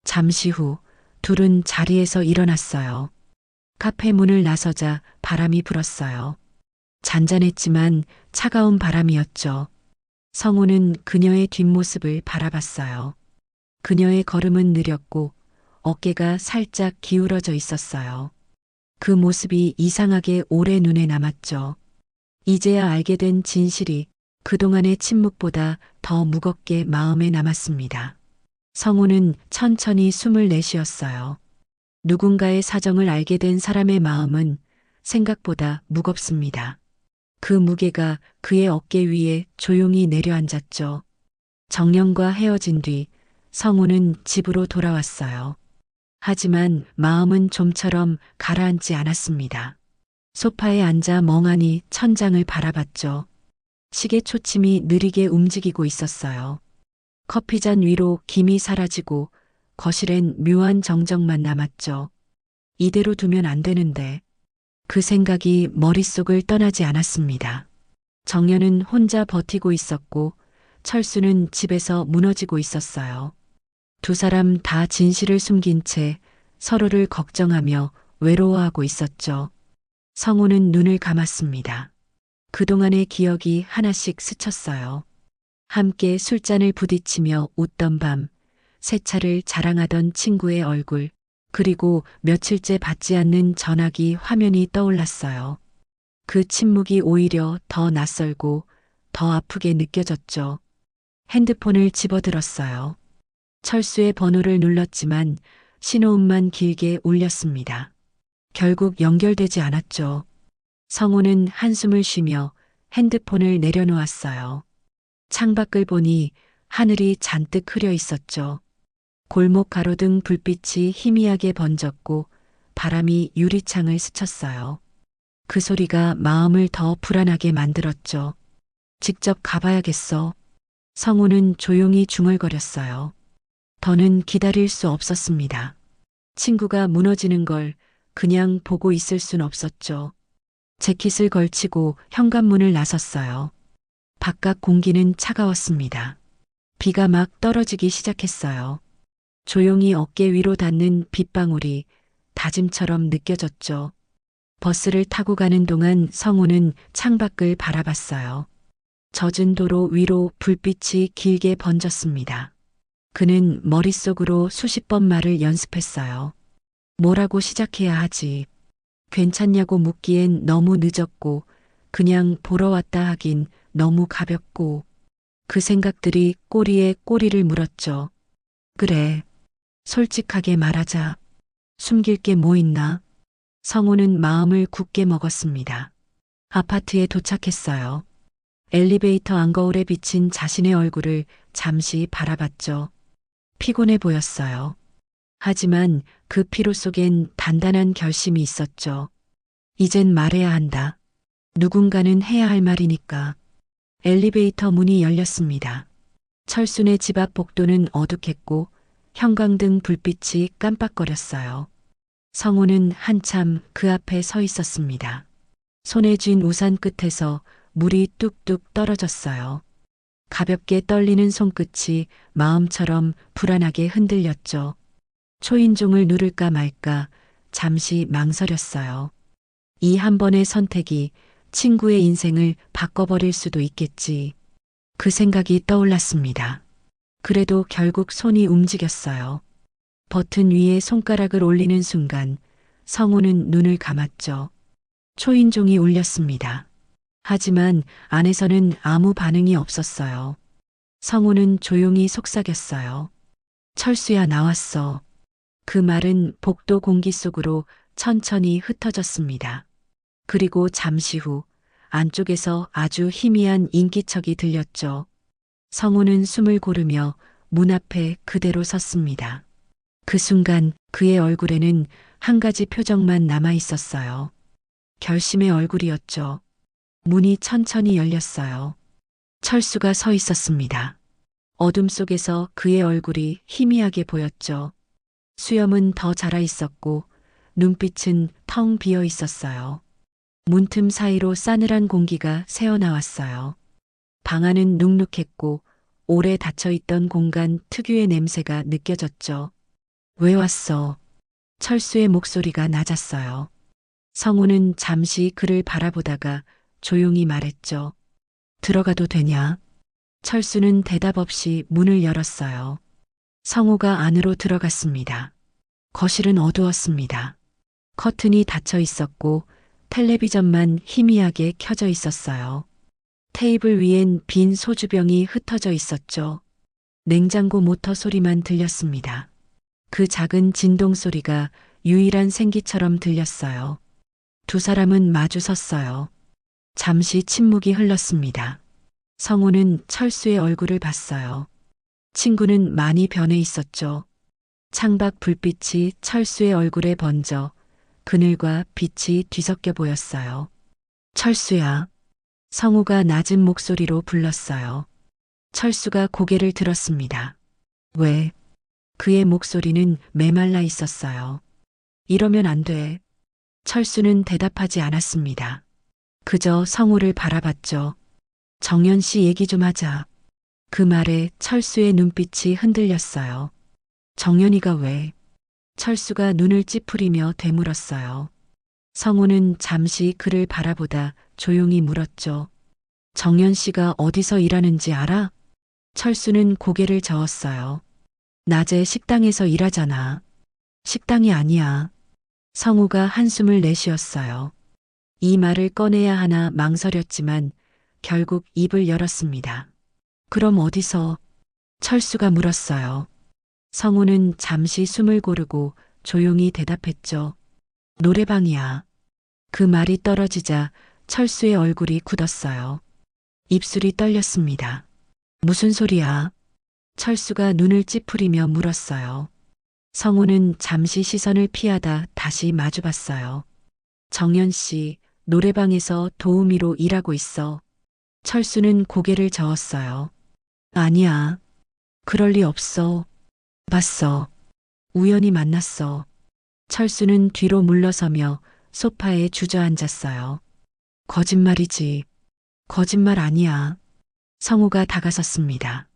잠시 후 둘은 자리에서 일어났어요. 카페 문을 나서자 바람이 불었어요. 잔잔했지만 차가운 바람이었죠. 성우는 그녀의 뒷모습을 바라봤어요. 그녀의 걸음은 느렸고 어깨가 살짝 기울어져 있었어요. 그 모습이 이상하게 오래 눈에 남았죠. 이제야 알게 된 진실이 그동안의 침묵보다 더 무겁게 마음에 남았습니다. 성우는 천천히 숨을 내쉬었어요. 누군가의 사정을 알게 된 사람의 마음은 생각보다 무겁습니다. 그 무게가 그의 어깨 위에 조용히 내려앉았죠. 정연과 헤어진 뒤 성우는 집으로 돌아왔어요. 하지만 마음은 좀처럼 가라앉지 않았습니다. 소파에 앉아 멍하니 천장을 바라봤죠. 시계 초침이 느리게 움직이고 있었어요. 커피잔 위로 김이 사라지고 거실엔 묘한 정적만 남았죠. 이대로 두면 안 되는데. 그 생각이 머릿속을 떠나지 않았습니다. 정연은 혼자 버티고 있었고 철수는 집에서 무너지고 있었어요. 두 사람 다 진실을 숨긴 채 서로를 걱정하며 외로워하고 있었죠. 성우는 눈을 감았습니다. 그동안의 기억이 하나씩 스쳤어요. 함께 술잔을 부딪히며 웃던 밤, 새 차를 자랑하던 친구의 얼굴, 그리고 며칠째 받지 않는 전화기 화면이 떠올랐어요. 그 침묵이 오히려 더 낯설고 더 아프게 느껴졌죠. 핸드폰을 집어들었어요. 철수의 번호를 눌렀지만 신호음만 길게 울렸습니다. 결국 연결되지 않았죠. 성우는 한숨을 쉬며 핸드폰을 내려놓았어요. 창밖을 보니 하늘이 잔뜩 흐려 있었죠. 골목 가로등 불빛이 희미하게 번졌고 바람이 유리창을 스쳤어요. 그 소리가 마음을 더 불안하게 만들었죠. 직접 가봐야겠어. 성우는 조용히 중얼거렸어요. 더는 기다릴 수 없었습니다. 친구가 무너지는 걸 그냥 보고 있을 순 없었죠. 재킷을 걸치고 현관문을 나섰어요. 바깥 공기는 차가웠습니다. 비가 막 떨어지기 시작했어요. 조용히 어깨 위로 닿는 빗방울이 다짐처럼 느껴졌죠. 버스를 타고 가는 동안 성우는 창밖을 바라봤어요. 젖은 도로 위로 불빛이 길게 번졌습니다. 그는 머릿속으로 수십 번 말을 연습했어요. 뭐라고 시작해야 하지? 괜찮냐고 묻기엔 너무 늦었고, 그냥 보러 왔다 하긴 너무 가볍고, 그 생각들이 꼬리에 꼬리를 물었죠. 그래. 솔직하게 말하자. 숨길 게 뭐 있나? 성우는 마음을 굳게 먹었습니다. 아파트에 도착했어요. 엘리베이터 안거울에 비친 자신의 얼굴을 잠시 바라봤죠. 피곤해 보였어요. 하지만 그 피로 속엔 단단한 결심이 있었죠. 이젠 말해야 한다. 누군가는 해야 할 말이니까. 엘리베이터 문이 열렸습니다. 철순의 집 앞 복도는 어둑했고 형광등 불빛이 깜빡거렸어요. 성우는 한참 그 앞에 서 있었습니다. 손에 쥔 우산 끝에서 물이 뚝뚝 떨어졌어요. 가볍게 떨리는 손끝이 마음처럼 불안하게 흔들렸죠. 초인종을 누를까 말까 잠시 망설였어요. 이 한 번의 선택이 친구의 인생을 바꿔버릴 수도 있겠지. 그 생각이 떠올랐습니다. 그래도 결국 손이 움직였어요. 버튼 위에 손가락을 올리는 순간 성우는 눈을 감았죠. 초인종이 울렸습니다. 하지만 안에서는 아무 반응이 없었어요. 성우는 조용히 속삭였어요. 철수야, 나왔어. 그 말은 복도 공기 속으로 천천히 흩어졌습니다. 그리고 잠시 후 안쪽에서 아주 희미한 인기척이 들렸죠. 성우는 숨을 고르며 문 앞에 그대로 섰습니다. 그 순간 그의 얼굴에는 한 가지 표정만 남아 있었어요. 결심의 얼굴이었죠. 문이 천천히 열렸어요. 철수가 서 있었습니다. 어둠 속에서 그의 얼굴이 희미하게 보였죠. 수염은 더 자라 있었고 눈빛은 텅 비어 있었어요. 문틈 사이로 싸늘한 공기가 새어나왔어요. 방 안은 눅눅했고 오래 닫혀있던 공간 특유의 냄새가 느껴졌죠. 왜 왔어? 철수의 목소리가 낮았어요. 성우는 잠시 그를 바라보다가 조용히 말했죠. 들어가도 되냐? 철수는 대답 없이 문을 열었어요. 성우가 안으로 들어갔습니다. 거실은 어두웠습니다. 커튼이 닫혀 있었고 텔레비전만 희미하게 켜져 있었어요. 테이블 위엔 빈 소주병이 흩어져 있었죠. 냉장고 모터 소리만 들렸습니다. 그 작은 진동 소리가 유일한 생기처럼 들렸어요. 두 사람은 마주 섰어요. 잠시 침묵이 흘렀습니다. 성우는 철수의 얼굴을 봤어요. 친구는 많이 변해 있었죠. 창밖 불빛이 철수의 얼굴에 번져 그늘과 빛이 뒤섞여 보였어요. 철수야. 성우가 낮은 목소리로 불렀어요. 철수가 고개를 들었습니다. 왜? 그의 목소리는 메말라 있었어요. 이러면 안 돼. 철수는 대답하지 않았습니다. 그저 성우를 바라봤죠. 정연 씨 얘기 좀 하자. 그 말에 철수의 눈빛이 흔들렸어요. 정연이가 왜? 철수가 눈을 찌푸리며 되물었어요. 성우는 잠시 그를 바라보다 조용히 물었죠. 정연 씨가 어디서 일하는지 알아? 철수는 고개를 저었어요. 낮에 식당에서 일하잖아. 식당이 아니야. 성우가 한숨을 내쉬었어요. 이 말을 꺼내야 하나 망설였지만 결국 입을 열었습니다. 그럼 어디서? 철수가 물었어요. 성우는 잠시 숨을 고르고 조용히 대답했죠. 노래방이야. 그 말이 떨어지자 철수의 얼굴이 굳었어요. 입술이 떨렸습니다. 무슨 소리야? 철수가 눈을 찌푸리며 물었어요. 성우는 잠시 시선을 피하다 다시 마주봤어요. 정연 씨, 노래방에서 도우미로 일하고 있어. 철수는 고개를 저었어요. 아니야. 그럴 리 없어. 봤어. 우연히 만났어. 철수는 뒤로 물러서며 소파에 주저앉았어요. 거짓말이지. 거짓말 아니야. 성우가 다가섰습니다.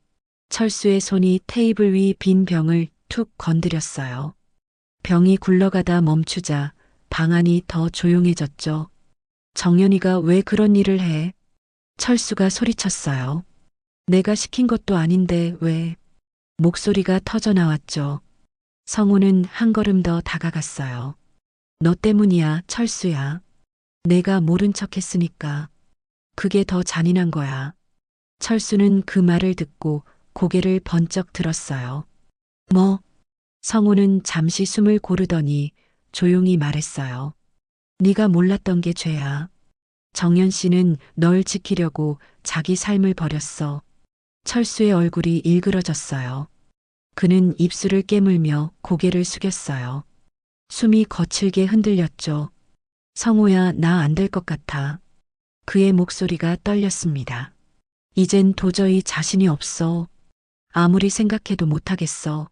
철수의 손이 테이블 위 빈 병을 툭 건드렸어요. 병이 굴러가다 멈추자 방 안이 더 조용해졌죠. 정연이가 왜 그런 일을 해? 철수가 소리쳤어요. 내가 시킨 것도 아닌데 왜? 목소리가 터져 나왔죠. 성우는 한 걸음 더 다가갔어요. 너 때문이야, 철수야. 내가 모른 척 했으니까. 그게 더 잔인한 거야. 철수는 그 말을 듣고 고개를 번쩍 들었어요. 뭐? 성우는 잠시 숨을 고르더니 조용히 말했어요. 네가 몰랐던 게 죄야. 정연 씨는 널 지키려고 자기 삶을 버렸어. 철수의 얼굴이 일그러졌어요. 그는 입술을 깨물며 고개를 숙였어요. 숨이 거칠게 흔들렸죠. 성우야, 나 안 될 것 같아. 그의 목소리가 떨렸습니다. 이젠 도저히 자신이 없어. 아무리 생각해도 못하겠어.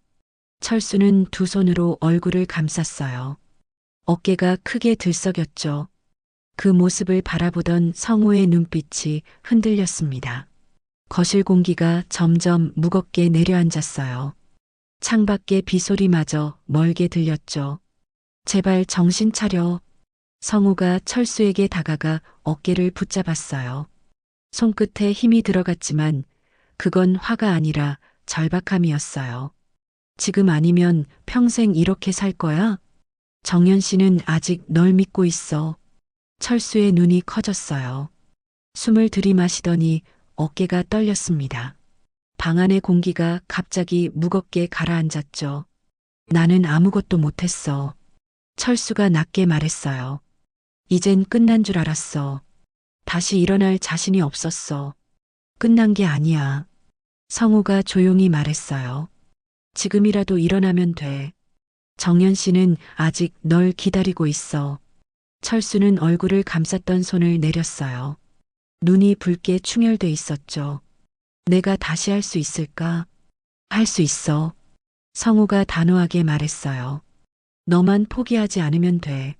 철수는 두 손으로 얼굴을 감쌌어요. 어깨가 크게 들썩였죠. 그 모습을 바라보던 성우의 눈빛이 흔들렸습니다. 거실 공기가 점점 무겁게 내려앉았어요. 창밖의 비소리마저 멀게 들렸죠. 제발 정신 차려. 성우가 철수에게 다가가 어깨를 붙잡았어요. 손끝에 힘이 들어갔지만 그건 화가 아니라 절박함이었어요. 지금 아니면 평생 이렇게 살 거야? 정연 씨는 아직 널 믿고 있어. 철수의 눈이 커졌어요. 숨을 들이마시더니 어깨가 떨렸습니다. 방 안의 공기가 갑자기 무겁게 가라앉았죠. 나는 아무것도 못했어. 철수가 낮게 말했어요. 이젠 끝난 줄 알았어. 다시 일어날 자신이 없었어. 끝난 게 아니야. 성우가 조용히 말했어요. 지금이라도 일어나면 돼. 정연 씨는 아직 널 기다리고 있어. 철수는 얼굴을 감쌌던 손을 내렸어요. 눈이 붉게 충혈돼 있었죠. 내가 다시 할 수 있을까? 할 수 있어. 성우가 단호하게 말했어요. 너만 포기하지 않으면 돼.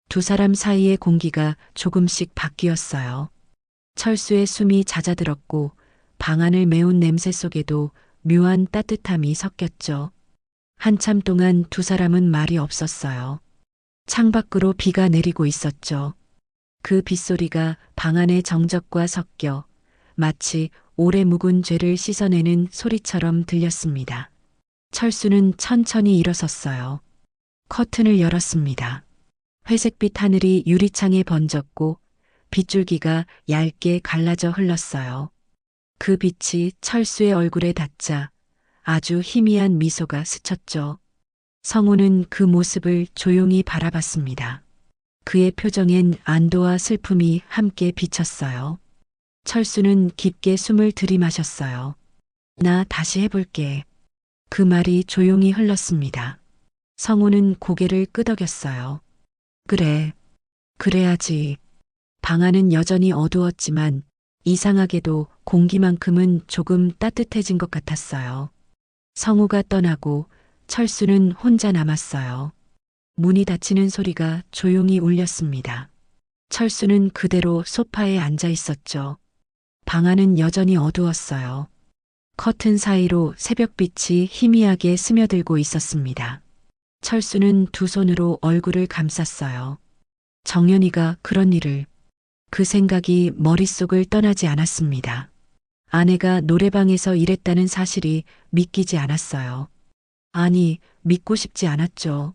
두 사람 사이의 공기가 조금씩 바뀌었어요. 철수의 숨이 잦아들었고 방 안을 메운 냄새 속에도 묘한 따뜻함이 섞였죠. 한참 동안 두 사람은 말이 없었어요. 창밖으로 비가 내리고 있었죠. 그 빗소리가 방 안의 정적과 섞여 마치 오래 묵은 죄를 씻어내는 소리처럼 들렸습니다. 철수는 천천히 일어섰어요. 커튼을 열었습니다. 회색빛 하늘이 유리창에 번졌고 빗줄기가 얇게 갈라져 흘렀어요. 그 빛이 철수의 얼굴에 닿자 아주 희미한 미소가 스쳤죠. 성우는 그 모습을 조용히 바라봤습니다. 그의 표정엔 안도와 슬픔이 함께 비쳤어요. 철수는 깊게 숨을 들이마셨어요. 나 다시 해볼게. 그 말이 조용히 흘렀습니다. 성우는 고개를 끄덕였어요. 그래. 그래야지. 방 안은 여전히 어두웠지만 이상하게도 공기만큼은 조금 따뜻해진 것 같았어요. 성우가 떠나고 철수는 혼자 남았어요. 문이 닫히는 소리가 조용히 울렸습니다. 철수는 그대로 소파에 앉아 있었죠. 방 안은 여전히 어두웠어요. 커튼 사이로 새벽빛이 희미하게 스며들고 있었습니다. 철수는 두 손으로 얼굴을 감쌌어요. 정연이가 그런 일을, 그 생각이 머릿속을 떠나지 않았습니다. 아내가 노래방에서 일했다는 사실이 믿기지 않았어요. 아니, 믿고 싶지 않았죠.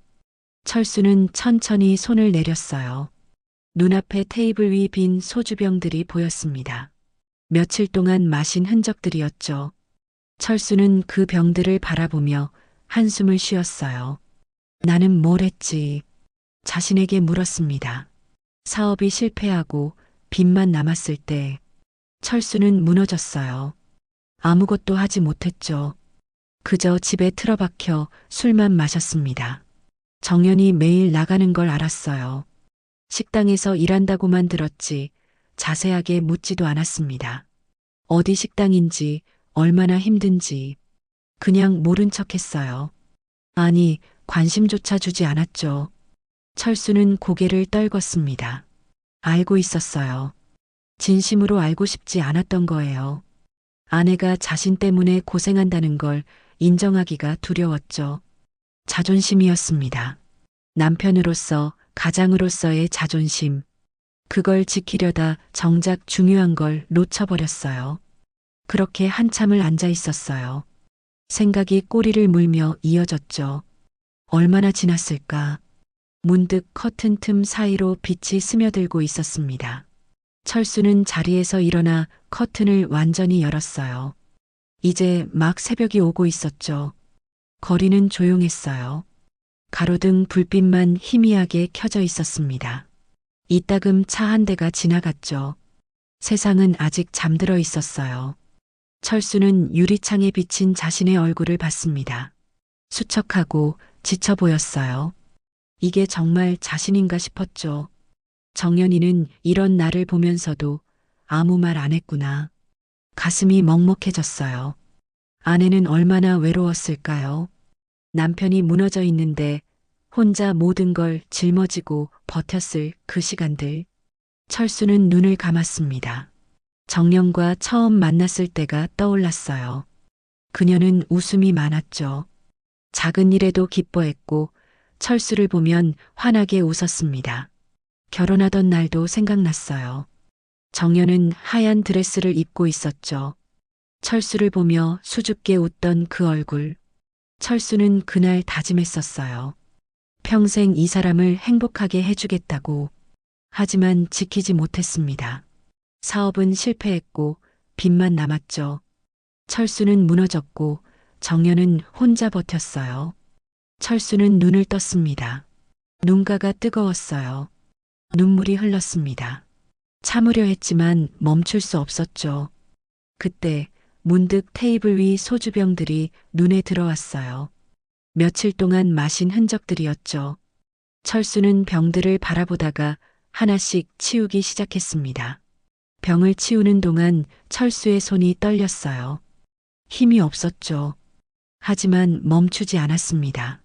철수는 천천히 손을 내렸어요. 눈앞에 테이블 위 빈 소주병들이 보였습니다. 며칠 동안 마신 흔적들이었죠. 철수는 그 병들을 바라보며 한숨을 쉬었어요. 나는 뭘 했지? 자신에게 물었습니다. 사업이 실패하고 빚만 남았을 때 철수는 무너졌어요. 아무것도 하지 못했죠. 그저 집에 틀어박혀 술만 마셨습니다. 정연이 매일 나가는 걸 알았어요. 식당에서 일한다고만 들었지 자세하게 묻지도 않았습니다. 어디 식당인지 얼마나 힘든지 그냥 모른 척 했어요. 아니, 관심조차 주지 않았죠. 철수는 고개를 떨궜습니다. 알고 있었어요. 진심으로 알고 싶지 않았던 거예요. 아내가 자신 때문에 고생한다는 걸 인정하기가 두려웠죠. 자존심이었습니다. 남편으로서, 가장으로서의 자존심. 그걸 지키려다 정작 중요한 걸 놓쳐버렸어요. 그렇게 한참을 앉아 있었어요. 생각이 꼬리를 물며 이어졌죠. 얼마나 지났을까? 문득 커튼 틈 사이로 빛이 스며들고 있었습니다. 철수는 자리에서 일어나 커튼을 완전히 열었어요. 이제 막 새벽이 오고 있었죠. 거리는 조용했어요. 가로등 불빛만 희미하게 켜져 있었습니다. 이따금 차 한 대가 지나갔죠. 세상은 아직 잠들어 있었어요. 철수는 유리창에 비친 자신의 얼굴을 봤습니다. 수척하고 지쳐 보였어요. 이게 정말 자신인가 싶었죠. 정연이는 이런 나를 보면서도 아무 말 안 했구나. 가슴이 먹먹해졌어요. 아내는 얼마나 외로웠을까요? 남편이 무너져 있는데 혼자 모든 걸 짊어지고 버텼을 그 시간들. 철수는 눈을 감았습니다. 정연과 처음 만났을 때가 떠올랐어요. 그녀는 웃음이 많았죠. 작은 일에도 기뻐했고 철수를 보면 환하게 웃었습니다. 결혼하던 날도 생각났어요. 정연은 하얀 드레스를 입고 있었죠. 철수를 보며 수줍게 웃던 그 얼굴. 철수는 그날 다짐했었어요. 평생 이 사람을 행복하게 해주겠다고. 하지만 지키지 못했습니다. 사업은 실패했고 빚만 남았죠. 철수는 무너졌고 정연은 혼자 버텼어요. 철수는 눈을 떴습니다. 눈가가 뜨거웠어요. 눈물이 흘렀습니다. 참으려 했지만 멈출 수 없었죠. 그때 문득 테이블 위 소주병들이 눈에 들어왔어요. 며칠 동안 마신 흔적들이었죠. 철수는 병들을 바라보다가 하나씩 치우기 시작했습니다. 병을 치우는 동안 철수의 손이 떨렸어요. 힘이 없었죠. 하지만 멈추지 않았습니다.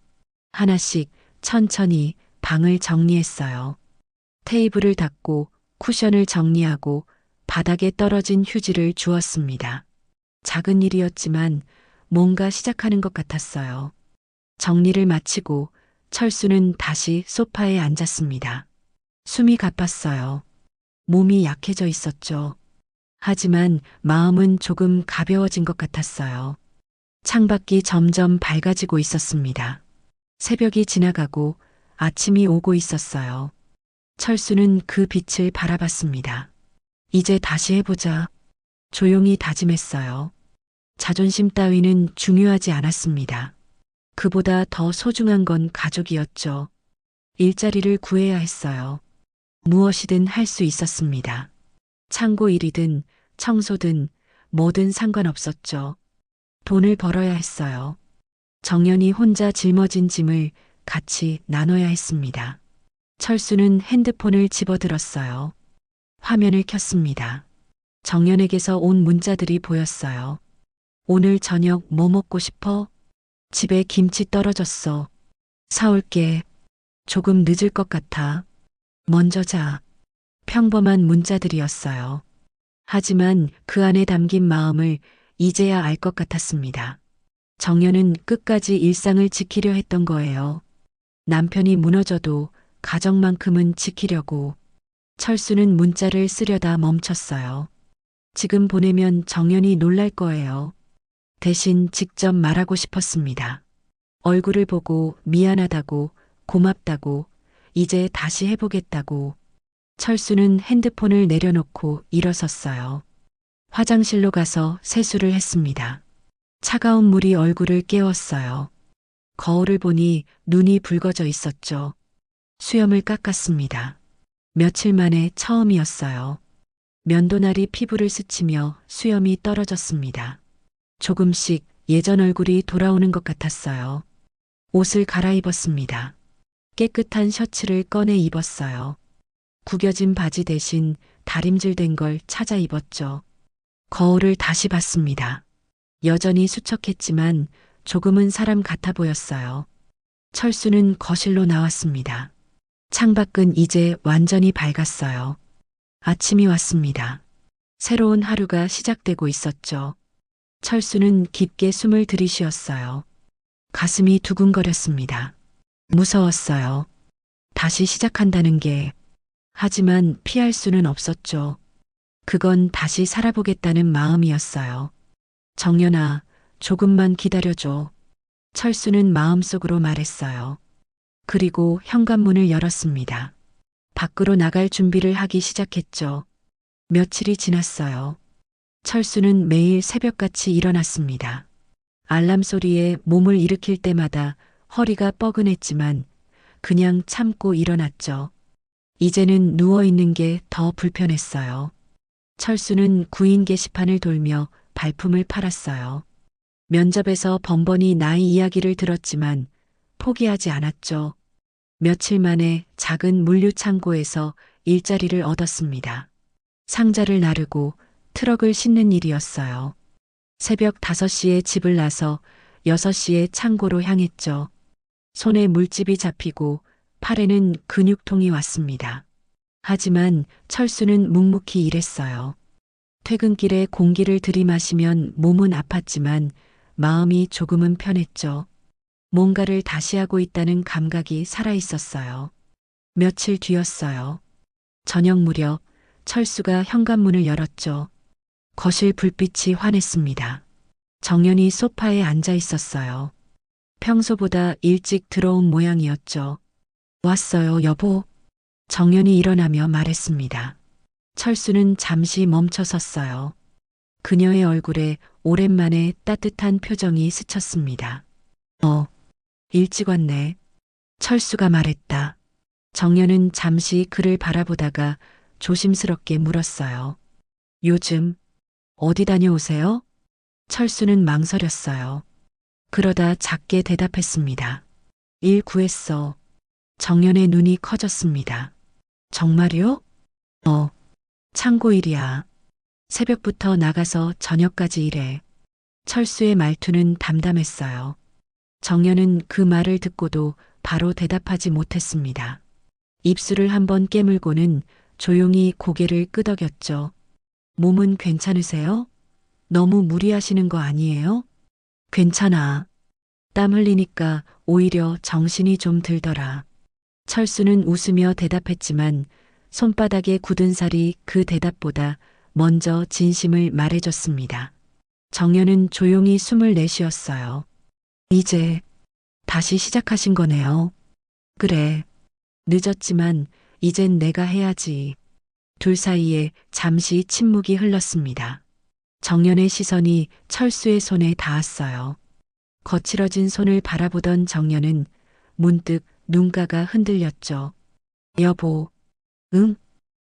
하나씩 천천히 방을 정리했어요. 테이블을 닦고 쿠션을 정리하고 바닥에 떨어진 휴지를 주웠습니다. 작은 일이었지만 뭔가 시작하는 것 같았어요. 정리를 마치고 철수는 다시 소파에 앉았습니다. 숨이 가빴어요. 몸이 약해져 있었죠. 하지만 마음은 조금 가벼워진 것 같았어요. 창밖이 점점 밝아지고 있었습니다. 새벽이 지나가고 아침이 오고 있었어요. 철수는 그 빛을 바라봤습니다. 이제 다시 해보자. 조용히 다짐했어요. 자존심 따위는 중요하지 않았습니다. 그보다 더 소중한 건 가족이었죠. 일자리를 구해야 했어요. 무엇이든 할 수 있었습니다. 창고 일이든 청소든 뭐든 상관없었죠. 돈을 벌어야 했어요. 정연이 혼자 짊어진 짐을 같이 나눠야 했습니다. 철수는 핸드폰을 집어들었어요. 화면을 켰습니다. 정연에게서 온 문자들이 보였어요. 오늘 저녁 뭐 먹고 싶어? 집에 김치 떨어졌어. 사올게. 조금 늦을 것 같아. 먼저 자. 평범한 문자들이었어요. 하지만 그 안에 담긴 마음을 이제야 알 것 같았습니다. 정연은 끝까지 일상을 지키려 했던 거예요. 남편이 무너져도 가정만큼은 지키려고. 철수는 문자를 쓰려다 멈췄어요. 지금 보내면 정연이 놀랄 거예요. 대신 직접 말하고 싶었습니다. 얼굴을 보고 미안하다고, 고맙다고, 이제 다시 해보겠다고. 철수는 핸드폰을 내려놓고 일어섰어요. 화장실로 가서 세수를 했습니다. 차가운 물이 얼굴을 깨웠어요. 거울을 보니 눈이 붉어져 있었죠. 수염을 깎았습니다. 며칠 만에 처음이었어요. 면도날이 피부를 스치며 수염이 떨어졌습니다. 조금씩 예전 얼굴이 돌아오는 것 같았어요. 옷을 갈아입었습니다. 깨끗한 셔츠를 꺼내 입었어요. 구겨진 바지 대신 다림질된 걸 찾아 입었죠. 거울을 다시 봤습니다. 여전히 수척했지만 조금은 사람 같아 보였어요. 철수는 거실로 나왔습니다. 창밖은 이제 완전히 밝았어요. 아침이 왔습니다. 새로운 하루가 시작되고 있었죠. 철수는 깊게 숨을 들이쉬었어요. 가슴이 두근거렸습니다. 무서웠어요. 다시 시작한다는 게. 하지만 피할 수는 없었죠. 그건 다시 살아보겠다는 마음이었어요. 정연아, 조금만 기다려줘. 철수는 마음속으로 말했어요. 그리고 현관문을 열었습니다. 밖으로 나갈 준비를 하기 시작했죠. 며칠이 지났어요. 철수는 매일 새벽같이 일어났습니다. 알람 소리에 몸을 일으킬 때마다 허리가 뻐근했지만 그냥 참고 일어났죠. 이제는 누워있는 게 더 불편했어요. 철수는 구인 게시판을 돌며 발품을 팔았어요. 면접에서 번번이 나이 이야기를 들었지만 포기하지 않았죠. 며칠 만에 작은 물류 창고에서 일자리를 얻었습니다. 상자를 나르고 트럭을 싣는 일이었어요. 새벽 5시에 집을 나서 6시에 창고로 향했죠. 손에 물집이 잡히고 팔에는 근육통이 왔습니다. 하지만 철수는 묵묵히 일했어요. 퇴근길에 공기를 들이마시면 몸은 아팠지만 마음이 조금은 편했죠. 뭔가를 다시 하고 있다는 감각이 살아있었어요. 며칠 뒤였어요. 저녁 무렵 철수가 현관문을 열었죠. 거실 불빛이 환했습니다. 정연이 소파에 앉아 있었어요. 평소보다 일찍 들어온 모양이었죠. 왔어요, 여보. 정연이 일어나며 말했습니다. 철수는 잠시 멈춰 섰어요. 그녀의 얼굴에 오랜만에 따뜻한 표정이 스쳤습니다. 일찍 왔네. 철수가 말했다. 정연은 잠시 그를 바라보다가 조심스럽게 물었어요. 요즘 어디 다녀오세요? 철수는 망설였어요. 그러다 작게 대답했습니다. 일 구했어. 정연의 눈이 커졌습니다. 정말요? 창고 일이야. 새벽부터 나가서 저녁까지 일해. 철수의 말투는 담담했어요. 정연은 그 말을 듣고도 바로 대답하지 못했습니다. 입술을 한번 깨물고는 조용히 고개를 끄덕였죠. 몸은 괜찮으세요? 너무 무리하시는 거 아니에요? 괜찮아. 땀 흘리니까 오히려 정신이 좀 들더라. 철수는 웃으며 대답했지만 손바닥에 굳은 살이 그 대답보다 먼저 진심을 말해줬습니다. 정연은 조용히 숨을 내쉬었어요. 이제 다시 시작하신 거네요. 그래. 늦었지만 이젠 내가 해야지. 둘 사이에 잠시 침묵이 흘렀습니다. 정연의 시선이 철수의 손에 닿았어요. 거칠어진 손을 바라보던 정연은 문득 눈가가 흔들렸죠. 여보, 응?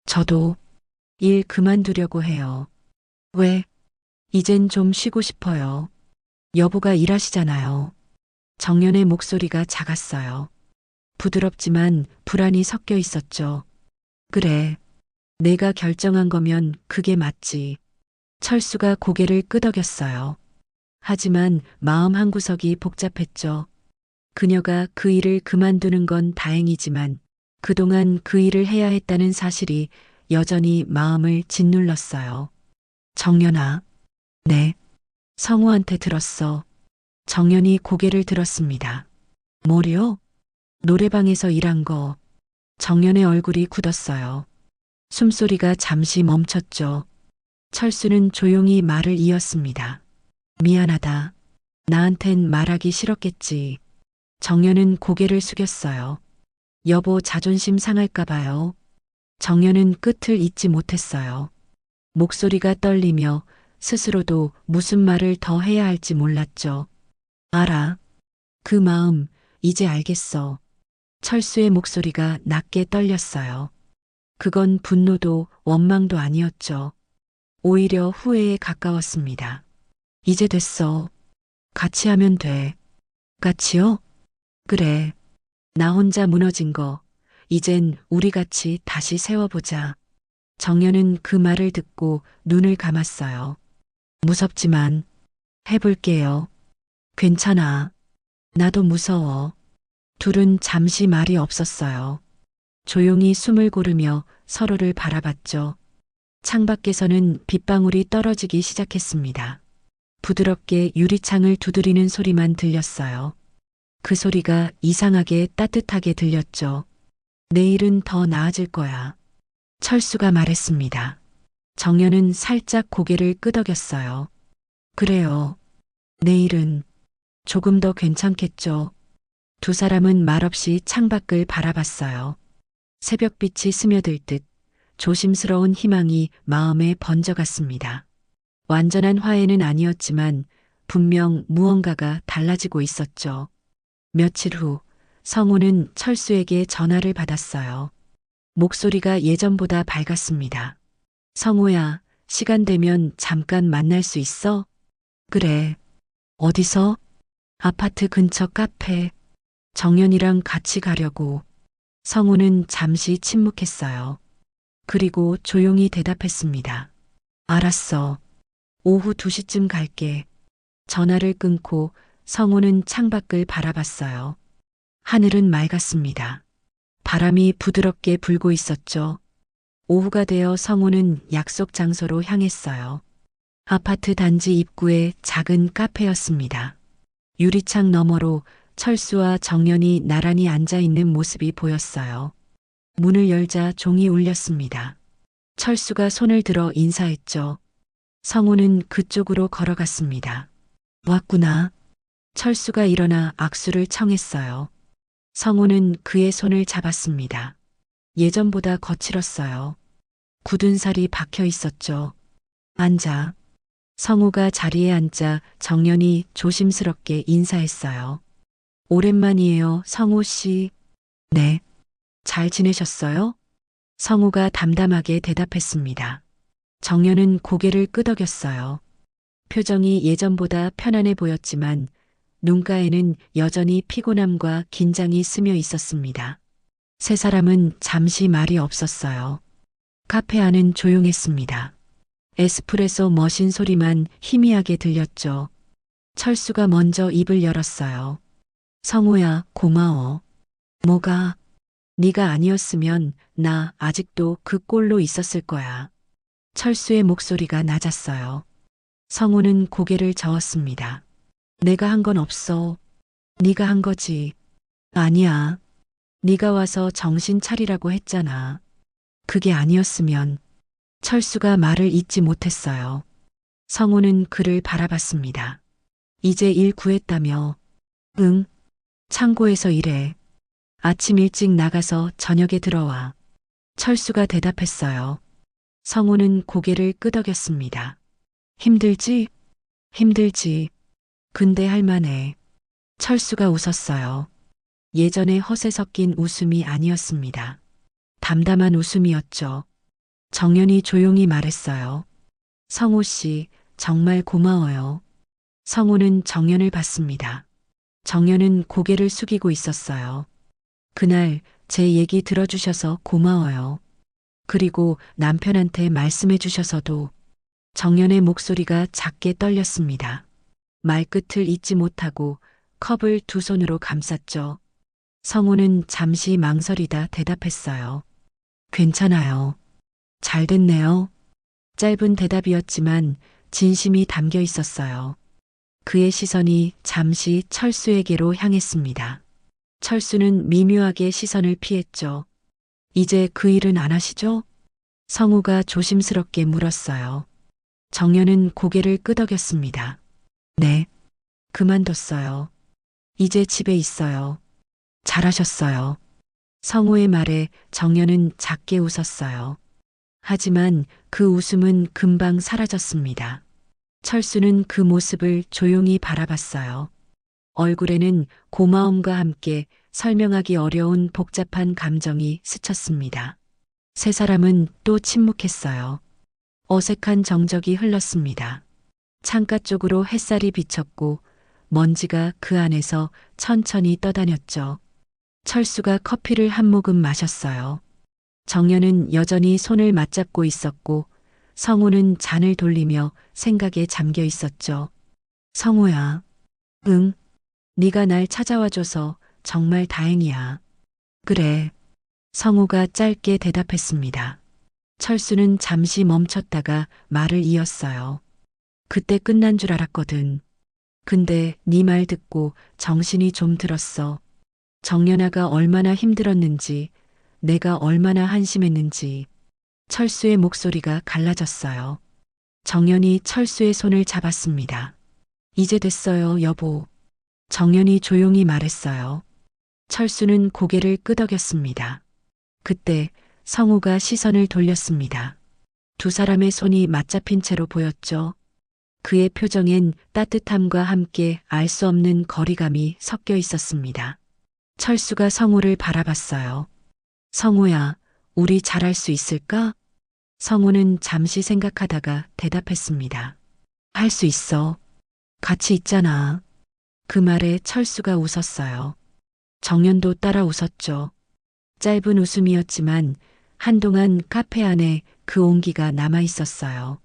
저도 일 그만두려고 해요. 왜? 이젠 좀 쉬고 싶어요. 여보가 일하시잖아요. 정연의 목소리가 작았어요. 부드럽지만 불안이 섞여 있었죠. 그래. 내가 결정한 거면 그게 맞지. 철수가 고개를 끄덕였어요. 하지만 마음 한구석이 복잡했죠. 그녀가 그 일을 그만두는 건 다행이지만 그동안 그 일을 해야 했다는 사실이 여전히 마음을 짓눌렀어요. 정연아. 네. 성우한테 들었어. 정연이 고개를 들었습니다. 뭐요? 노래방에서 일한 거. 정연의 얼굴이 굳었어요. 숨소리가 잠시 멈췄죠. 철수는 조용히 말을 이었습니다. 미안하다. 나한텐 말하기 싫었겠지. 정연은 고개를 숙였어요. 여보 자존심 상할까봐요. 정연은 끝을 잇지 못했어요. 목소리가 떨리며 스스로도 무슨 말을 더 해야 할지 몰랐죠. 알아. 그 마음 이제 알겠어. 철수의 목소리가 낮게 떨렸어요. 그건 분노도 원망도 아니었죠. 오히려 후회에 가까웠습니다. 이제 됐어. 같이 하면 돼. 같이요? 그래. 나 혼자 무너진 거, 이젠 우리 같이 다시 세워보자. 정연은 그 말을 듣고 눈을 감았어요. 무섭지만 해볼게요. 괜찮아. 나도 무서워. 둘은 잠시 말이 없었어요. 조용히 숨을 고르며 서로를 바라봤죠. 창밖에서는 빗방울이 떨어지기 시작했습니다. 부드럽게 유리창을 두드리는 소리만 들렸어요. 그 소리가 이상하게 따뜻하게 들렸죠. 내일은 더 나아질 거야. 철수가 말했습니다. 정연은 살짝 고개를 끄덕였어요. 그래요. 내일은 조금 더 괜찮겠죠. 두 사람은 말없이 창밖을 바라봤어요. 새벽빛이 스며들 듯 조심스러운 희망이 마음에 번져갔습니다. 완전한 화해는 아니었지만 분명 무언가가 달라지고 있었죠. 며칠 후 성우는 철수에게 전화를 받았어요. 목소리가 예전보다 밝았습니다. 성우야, 시간 되면 잠깐 만날 수 있어? 그래. 어디서? 아파트 근처 카페. 정연이랑 같이 가려고. 성우는 잠시 침묵했어요. 그리고 조용히 대답했습니다. 알았어. 오후 2시쯤 갈게. 전화를 끊고 성우는 창밖을 바라봤어요. 하늘은 맑았습니다. 바람이 부드럽게 불고 있었죠. 오후가 되어 성우는 약속 장소로 향했어요. 아파트 단지 입구에 작은 카페였습니다. 유리창 너머로 철수와 정연이 나란히 앉아 있는 모습이 보였어요. 문을 열자 종이 울렸습니다. 철수가 손을 들어 인사했죠. 성우는 그쪽으로 걸어갔습니다. 왔구나. 철수가 일어나 악수를 청했어요. 성우는 그의 손을 잡았습니다. 예전보다 거칠었어요. 굳은 살이 박혀 있었죠. 앉아. 성우가 자리에 앉자 정연이 조심스럽게 인사했어요. 오랜만이에요, 성우 씨. 네. 잘 지내셨어요? 성우가 담담하게 대답했습니다. 정연은 고개를 끄덕였어요. 표정이 예전보다 편안해 보였지만 눈가에는 여전히 피곤함과 긴장이 스며 있었습니다. 세 사람은 잠시 말이 없었어요. 카페 안은 조용했습니다. 에스프레소 머신 소리만 희미하게 들렸죠. 철수가 먼저 입을 열었어요. 성우야, 고마워. 뭐가? 네가 아니었으면 나 아직도 그 꼴로 있었을 거야. 철수의 목소리가 낮았어요. 성우는 고개를 저었습니다. 내가 한 건 없어. 네가 한 거지. 아니야. 네가 와서 정신 차리라고 했잖아. 그게 아니었으면. 철수가 말을 잇지 못했어요. 성우는 그를 바라봤습니다. 이제 일 구했다며. 응. 창고에서 일해. 아침 일찍 나가서 저녁에 들어와. 철수가 대답했어요. 성우는 고개를 끄덕였습니다. 힘들지? 힘들지. 근데 할만해. 철수가 웃었어요. 예전의 허세 섞인 웃음이 아니었습니다. 담담한 웃음이었죠. 정연이 조용히 말했어요. 성우 씨, 정말 고마워요. 성우는 정연을 봤습니다. 정연은 고개를 숙이고 있었어요. 그날 제 얘기 들어주셔서 고마워요. 그리고 남편한테 말씀해 주셔서도. 정연의 목소리가 작게 떨렸습니다. 말끝을 잇지 못하고 컵을 두 손으로 감쌌죠. 성우는 잠시 망설이다 대답했어요. 괜찮아요. 잘 됐네요. 짧은 대답이었지만 진심이 담겨 있었어요. 그의 시선이 잠시 철수에게로 향했습니다. 철수는 미묘하게 시선을 피했죠. 이제 그 일은 안 하시죠? 성우가 조심스럽게 물었어요. 정연은 고개를 끄덕였습니다. 네. 그만뒀어요. 이제 집에 있어요. 잘하셨어요. 성우의 말에 정연은 작게 웃었어요. 하지만 그 웃음은 금방 사라졌습니다. 철수는 그 모습을 조용히 바라봤어요. 얼굴에는 고마움과 함께 설명하기 어려운 복잡한 감정이 스쳤습니다. 세 사람은 또 침묵했어요. 어색한 정적이 흘렀습니다. 창가 쪽으로 햇살이 비쳤고 먼지가 그 안에서 천천히 떠다녔죠. 철수가 커피를 한 모금 마셨어요. 정연은 여전히 손을 맞잡고 있었고 성우는 잔을 돌리며 생각에 잠겨 있었죠. 성우야. 응. 네가 날 찾아와줘서 정말 다행이야. 그래. 성우가 짧게 대답했습니다. 철수는 잠시 멈췄다가 말을 이었어요. 그때 끝난 줄 알았거든. 근데 네 말 듣고 정신이 좀 들었어. 정연아가 얼마나 힘들었는지, 내가 얼마나 한심했는지. 철수의 목소리가 갈라졌어요. 정연이 철수의 손을 잡았습니다. 이제 됐어요, 여보. 정연이 조용히 말했어요. 철수는 고개를 끄덕였습니다. 그때 성우가 시선을 돌렸습니다. 두 사람의 손이 맞잡힌 채로 보였죠. 그의 표정엔 따뜻함과 함께 알 수 없는 거리감이 섞여 있었습니다. 철수가 성우를 바라봤어요. 성우야, 우리 잘할 수 있을까? 성우는 잠시 생각하다가 대답했습니다. 할 수 있어. 같이 있잖아. 그 말에 철수가 웃었어요. 정연도 따라 웃었죠. 짧은 웃음이었지만 한동안 카페 안에 그 온기가 남아 있었어요.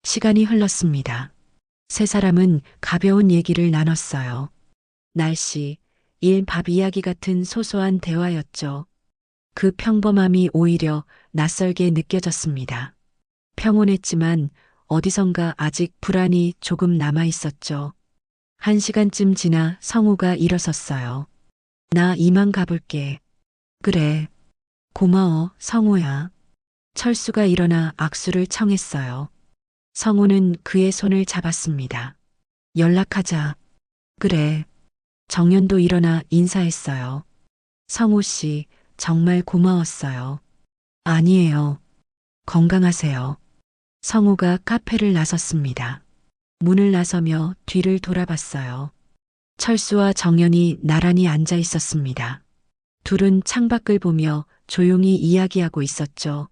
시간이 흘렀습니다. 세 사람은 가벼운 얘기를 나눴어요. 날씨, 일, 밥 이야기 같은 소소한 대화였죠. 그 평범함이 오히려 낯설게 느껴졌습니다. 평온했지만 어디선가 아직 불안이 조금 남아 있었죠. 1시간쯤 지나 성우가 일어섰어요. 나 이만 가볼게. 그래. 고마워, 성우야. 철수가 일어나 악수를 청했어요. 성우는 그의 손을 잡았습니다. 연락하자. 그래. 정연도 일어나 인사했어요. 성우 씨, 정말 고마웠어요. 아니에요. 건강하세요. 성우가 카페를 나섰습니다. 문을 나서며 뒤를 돌아봤어요. 철수와 정연이 나란히 앉아 있었습니다. 둘은 창밖을 보며 조용히 이야기하고 있었죠.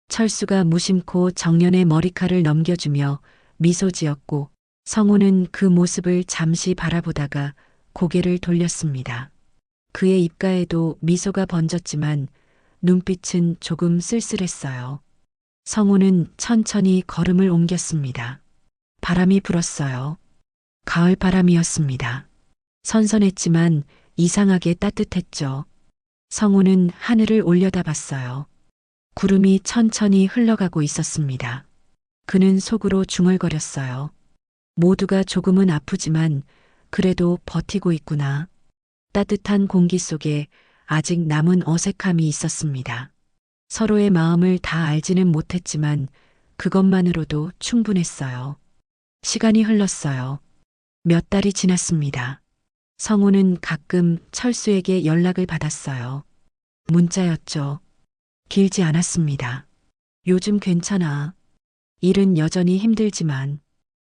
철수가 무심코 정연의 머리칼을 넘겨주며 미소 지었고 성우는 그 모습을 잠시 바라보다가 고개를 돌렸습니다. 그의 입가에도 미소가 번졌지만 눈빛은 조금 쓸쓸했어요. 성우는 천천히 걸음을 옮겼습니다. 바람이 불었어요. 가을 바람이었습니다. 선선했지만 이상하게 따뜻했죠. 성우는 하늘을 올려다봤어요. 구름이 천천히 흘러가고 있었습니다. 그는 속으로 중얼거렸어요. 모두가 조금은 아프지만 그래도 버티고 있구나. 따뜻한 공기 속에 아직 남은 어색함이 있었습니다. 서로의 마음을 다 알지는 못했지만 그것만으로도 충분했어요. 시간이 흘렀어요. 몇 달이 지났습니다. 성우는 가끔 철수에게 연락을 받았어요. 문자였죠. 길지 않았습니다. 요즘 괜찮아. 일은 여전히 힘들지만.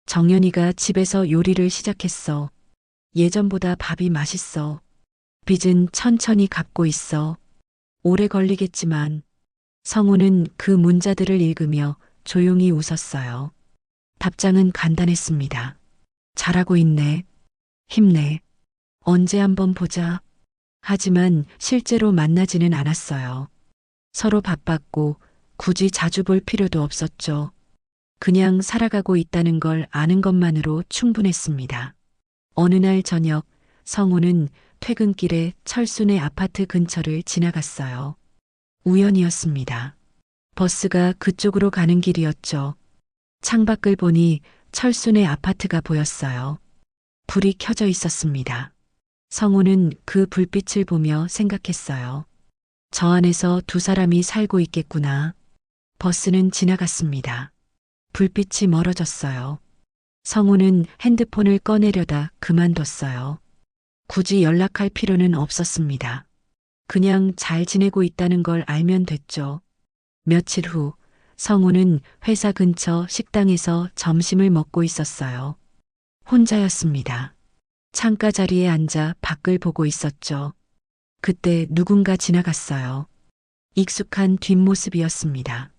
정연이가 집에서 요리를 시작했어. 예전보다 밥이 맛있어. 빚은 천천히 갚고 있어. 오래 걸리겠지만. 성우는 그 문자들을 읽으며 조용히 웃었어요. 답장은 간단했습니다. 잘하고 있네. 힘내. 언제 한번 보자. 하지만 실제로 만나지는 않았어요. 서로 바빴고 굳이 자주 볼 필요도 없었죠. 그냥 살아가고 있다는 걸 아는 것만으로 충분했습니다. 어느 날 저녁, 성우는 퇴근길에 철순의 아파트 근처를 지나갔어요. 우연이었습니다. 버스가 그쪽으로 가는 길이었죠. 창밖을 보니 철순의 아파트가 보였어요. 불이 켜져 있었습니다. 성우는 그 불빛을 보며 생각했어요. 저 안에서 두 사람이 살고 있겠구나. 버스는 지나갔습니다. 불빛이 멀어졌어요. 성우는 핸드폰을 꺼내려다 그만뒀어요. 굳이 연락할 필요는 없었습니다. 그냥 잘 지내고 있다는 걸 알면 됐죠. 며칠 후 성우는 회사 근처 식당에서 점심을 먹고 있었어요. 혼자였습니다. 창가 자리에 앉아 밖을 보고 있었죠. 그때 누군가 지나갔어요. 익숙한 뒷모습이었습니다.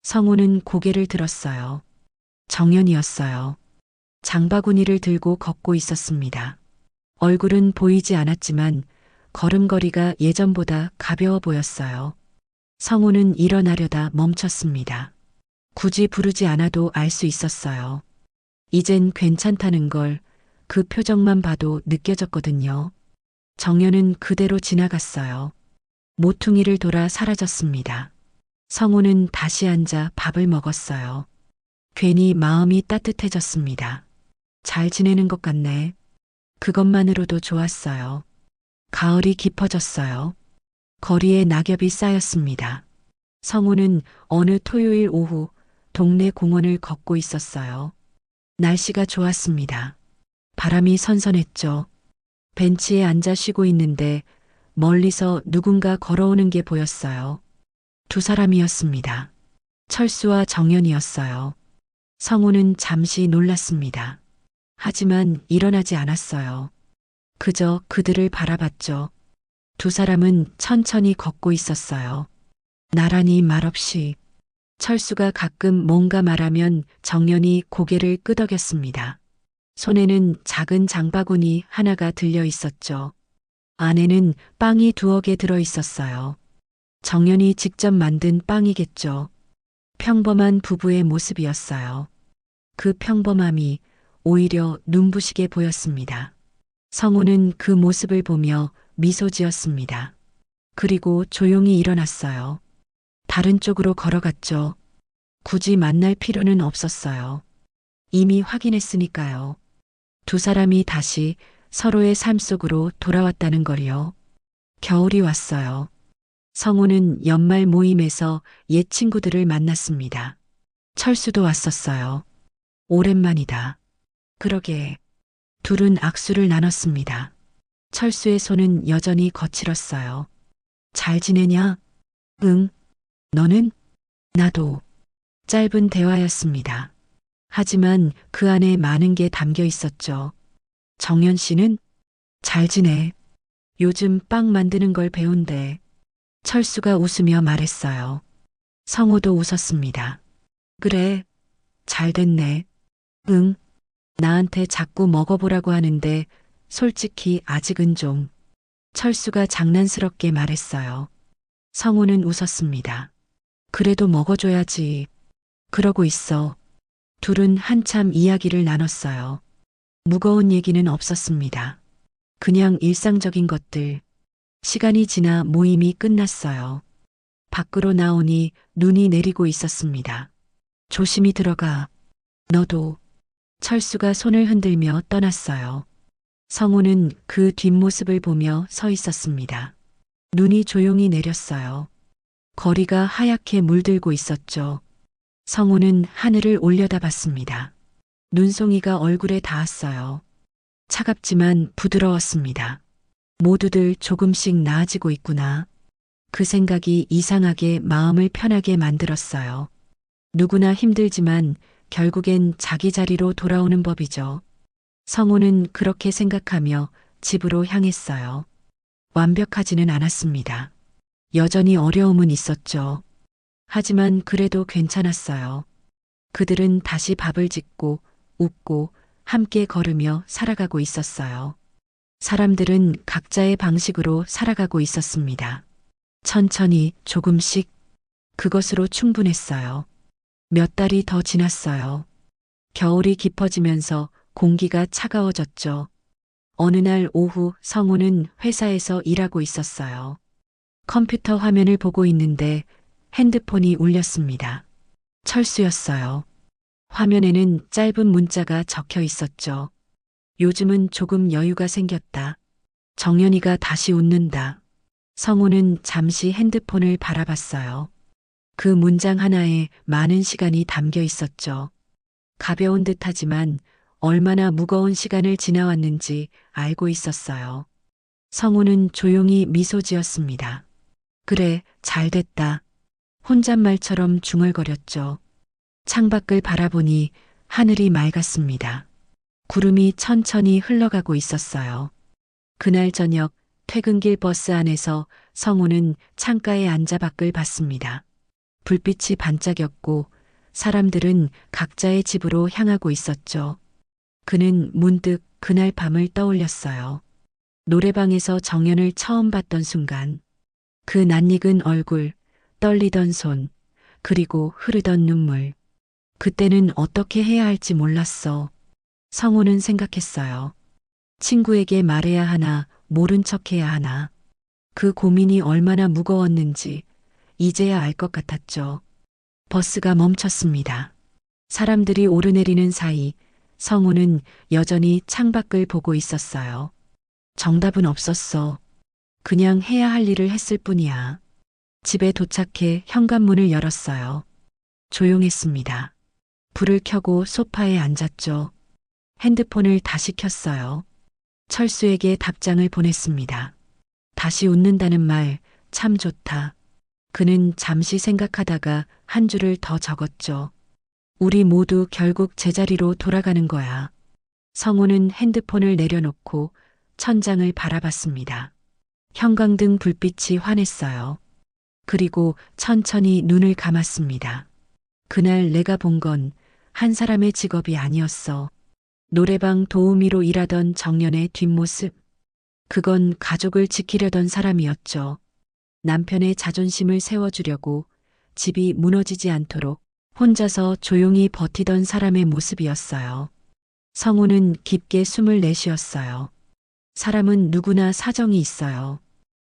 성우는 고개를 들었어요. 정연이었어요. 장바구니를 들고 걷고 있었습니다. 얼굴은 보이지 않았지만 걸음걸이가 예전보다 가벼워 보였어요. 성우는 일어나려다 멈췄습니다. 굳이 부르지 않아도 알 수 있었어요. 이젠 괜찮다는 걸 그 표정만 봐도 느껴졌거든요. 정연은 그대로 지나갔어요. 모퉁이를 돌아 사라졌습니다. 성우는 다시 앉아 밥을 먹었어요. 괜히 마음이 따뜻해졌습니다. 잘 지내는 것 같네. 그것만으로도 좋았어요. 가을이 깊어졌어요. 거리에 낙엽이 쌓였습니다. 성우는 어느 토요일 오후 동네 공원을 걷고 있었어요. 날씨가 좋았습니다. 바람이 선선했죠. 벤치에 앉아 쉬고 있는데 멀리서 누군가 걸어오는 게 보였어요. 두 사람이었습니다. 철수와 정연이었어요. 성우는 잠시 놀랐습니다. 하지만 일어나지 않았어요. 그저 그들을 바라봤죠. 두 사람은 천천히 걷고 있었어요. 나란히 말없이. 철수가 가끔 뭔가 말하면 정연이 고개를 끄덕였습니다. 손에는 작은 장바구니 하나가 들려 있었죠. 안에는 빵이 두어 개 들어 있었어요. 정연이 직접 만든 빵이겠죠. 평범한 부부의 모습이었어요. 그 평범함이 오히려 눈부시게 보였습니다. 성우는 그 모습을 보며 미소 지었습니다. 그리고 조용히 일어났어요. 다른 쪽으로 걸어갔죠. 굳이 만날 필요는 없었어요. 이미 확인했으니까요. 두 사람이 다시 서로의 삶 속으로 돌아왔다는 걸요. 겨울이 왔어요. 성우는 연말 모임에서 옛 친구들을 만났습니다. 철수도 왔었어요. 오랜만이다. 그러게. 둘은 악수를 나눴습니다. 철수의 손은 여전히 거칠었어요. 잘 지내냐? 응. 너는? 나도. 짧은 대화였습니다. 하지만 그 안에 많은 게 담겨 있었죠. 정연 씨는? 잘 지내. 요즘 빵 만드는 걸 배운대. 철수가 웃으며 말했어요. 성우도 웃었습니다. 그래. 잘 됐네. 응. 나한테 자꾸 먹어보라고 하는데 솔직히 아직은 좀. 철수가 장난스럽게 말했어요. 성우는 웃었습니다. 그래도 먹어줘야지. 그러고 있어. 둘은 한참 이야기를 나눴어요. 무거운 얘기는 없었습니다. 그냥 일상적인 것들. 시간이 지나 모임이 끝났어요. 밖으로 나오니 눈이 내리고 있었습니다. 조심히 들어가. 너도. 철수가 손을 흔들며 떠났어요. 성우는 그 뒷모습을 보며 서 있었습니다. 눈이 조용히 내렸어요. 거리가 하얗게 물들고 있었죠. 성우는 하늘을 올려다봤습니다. 눈송이가 얼굴에 닿았어요. 차갑지만 부드러웠습니다. 모두들 조금씩 나아지고 있구나. 그 생각이 이상하게 마음을 편하게 만들었어요. 누구나 힘들지만 결국엔 자기 자리로 돌아오는 법이죠. 성우는 그렇게 생각하며 집으로 향했어요. 완벽하지는 않았습니다. 여전히 어려움은 있었죠. 하지만 그래도 괜찮았어요. 그들은 다시 밥을 짓고 웃고 함께 걸으며 살아가고 있었어요. 사람들은 각자의 방식으로 살아가고 있었습니다. 천천히 조금씩 그것으로 충분했어요. 몇 달이 더 지났어요. 겨울이 깊어지면서 공기가 차가워졌죠. 어느 날 오후 성우는 회사에서 일하고 있었어요. 컴퓨터 화면을 보고 있는데 핸드폰이 울렸습니다. 철수였어요. 화면에는 짧은 문자가 적혀 있었죠. 요즘은 조금 여유가 생겼다. 정연이가 다시 웃는다. 성우는 잠시 핸드폰을 바라봤어요. 그 문장 하나에 많은 시간이 담겨 있었죠. 가벼운 듯하지만 얼마나 무거운 시간을 지나왔는지 알고 있었어요. 성우는 조용히 미소 지었습니다. 그래, 잘 됐다. 혼잣말처럼 중얼거렸죠. 창밖을 바라보니 하늘이 맑았습니다. 구름이 천천히 흘러가고 있었어요. 그날 저녁 퇴근길 버스 안에서 성우는 창가에 앉아 밖을 봤습니다. 불빛이 반짝였고 사람들은 각자의 집으로 향하고 있었죠. 그는 문득 그날 밤을 떠올렸어요. 노래방에서 정연을 처음 봤던 순간, 그 낯익은 얼굴, 떨리던 손, 그리고 흐르던 눈물. 그때는 어떻게 해야 할지 몰랐어. 성우는 생각했어요. 친구에게 말해야 하나, 모른 척 해야 하나. 그 고민이 얼마나 무거웠는지 이제야 알 것 같았죠. 버스가 멈췄습니다. 사람들이 오르내리는 사이 성우는 여전히 창밖을 보고 있었어요. 정답은 없었어. 그냥 해야 할 일을 했을 뿐이야. 집에 도착해 현관문을 열었어요. 조용했습니다. 불을 켜고 소파에 앉았죠. 핸드폰을 다시 켰어요. 철수에게 답장을 보냈습니다. 다시 웃는다는 말 참 좋다. 그는 잠시 생각하다가 한 줄을 더 적었죠. 우리 모두 결국 제자리로 돌아가는 거야. 성우는 핸드폰을 내려놓고 천장을 바라봤습니다. 형광등 불빛이 환했어요. 그리고 천천히 눈을 감았습니다. 그날 내가 본 건 한 사람의 직업이 아니었어. 노래방 도우미로 일하던 정연의 뒷모습. 그건 가족을 지키려던 사람이었죠. 남편의 자존심을 세워주려고 집이 무너지지 않도록 혼자서 조용히 버티던 사람의 모습이었어요. 성우는 깊게 숨을 내쉬었어요. 사람은 누구나 사정이 있어요.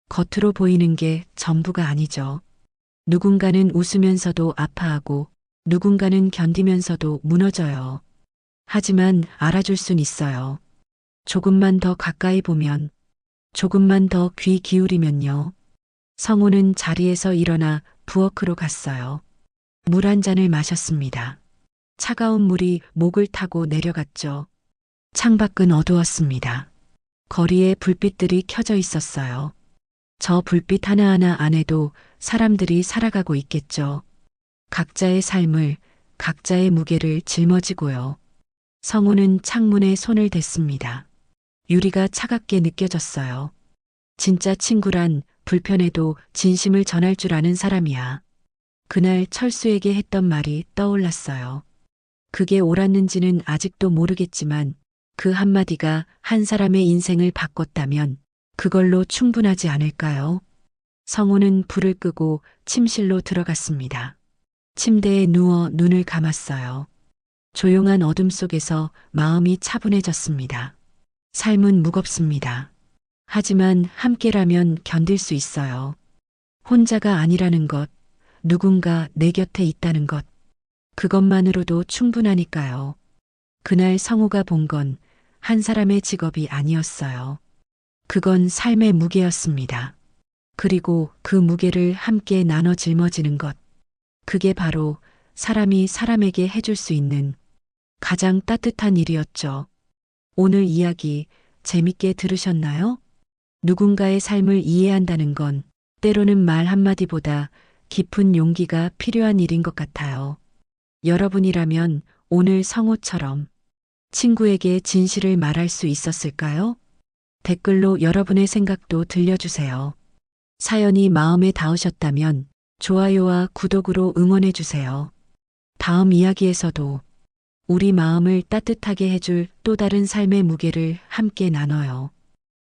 겉으로 보이는 게 전부가 아니죠. 누군가는 웃으면서도 아파하고 누군가는 견디면서도 무너져요. 하지만 알아줄 순 있어요. 조금만 더 가까이 보면, 조금만 더 귀 기울이면요. 성우는 자리에서 일어나 부엌으로 갔어요. 물 한 잔을 마셨습니다. 차가운 물이 목을 타고 내려갔죠. 창밖은 어두웠습니다. 거리에 불빛들이 켜져 있었어요. 저 불빛 하나하나 안에도 사람들이 살아가고 있겠죠. 각자의 삶을, 각자의 무게를 짊어지고요. 성우는 창문에 손을 댔습니다. 유리가 차갑게 느껴졌어요. 진짜 친구란 불편해도 진심을 전할 줄 아는 사람이야. 그날 철수에게 했던 말이 떠올랐어요. 그게 옳았는지는 아직도 모르겠지만 그 한마디가 한 사람의 인생을 바꿨다면 그걸로 충분하지 않을까요? 성우는 불을 끄고 침실로 들어갔습니다. 침대에 누워 눈을 감았어요. 조용한 어둠 속에서 마음이 차분해졌습니다. 삶은 무겁습니다. 하지만 함께라면 견딜 수 있어요. 혼자가 아니라는 것, 누군가 내 곁에 있다는 것, 그것만으로도 충분하니까요. 그날 성우가 본 건 한 사람의 직업이 아니었어요. 그건 삶의 무게였습니다. 그리고 그 무게를 함께 나눠 짊어지는 것, 그게 바로 사람이 사람에게 해줄 수 있는 가장 따뜻한 일이었죠. 오늘 이야기 재밌게 들으셨나요? 누군가의 삶을 이해한다는 건 때로는 말 한마디보다 깊은 용기가 필요한 일인 것 같아요. 여러분이라면 오늘 성우처럼 친구에게 진실을 말할 수 있었을까요? 댓글로 여러분의 생각도 들려주세요. 사연이 마음에 닿으셨다면 좋아요와 구독으로 응원해주세요. 다음 이야기에서도 우리 마음을 따뜻하게 해줄 또 다른 삶의 무게를 함께 나눠요.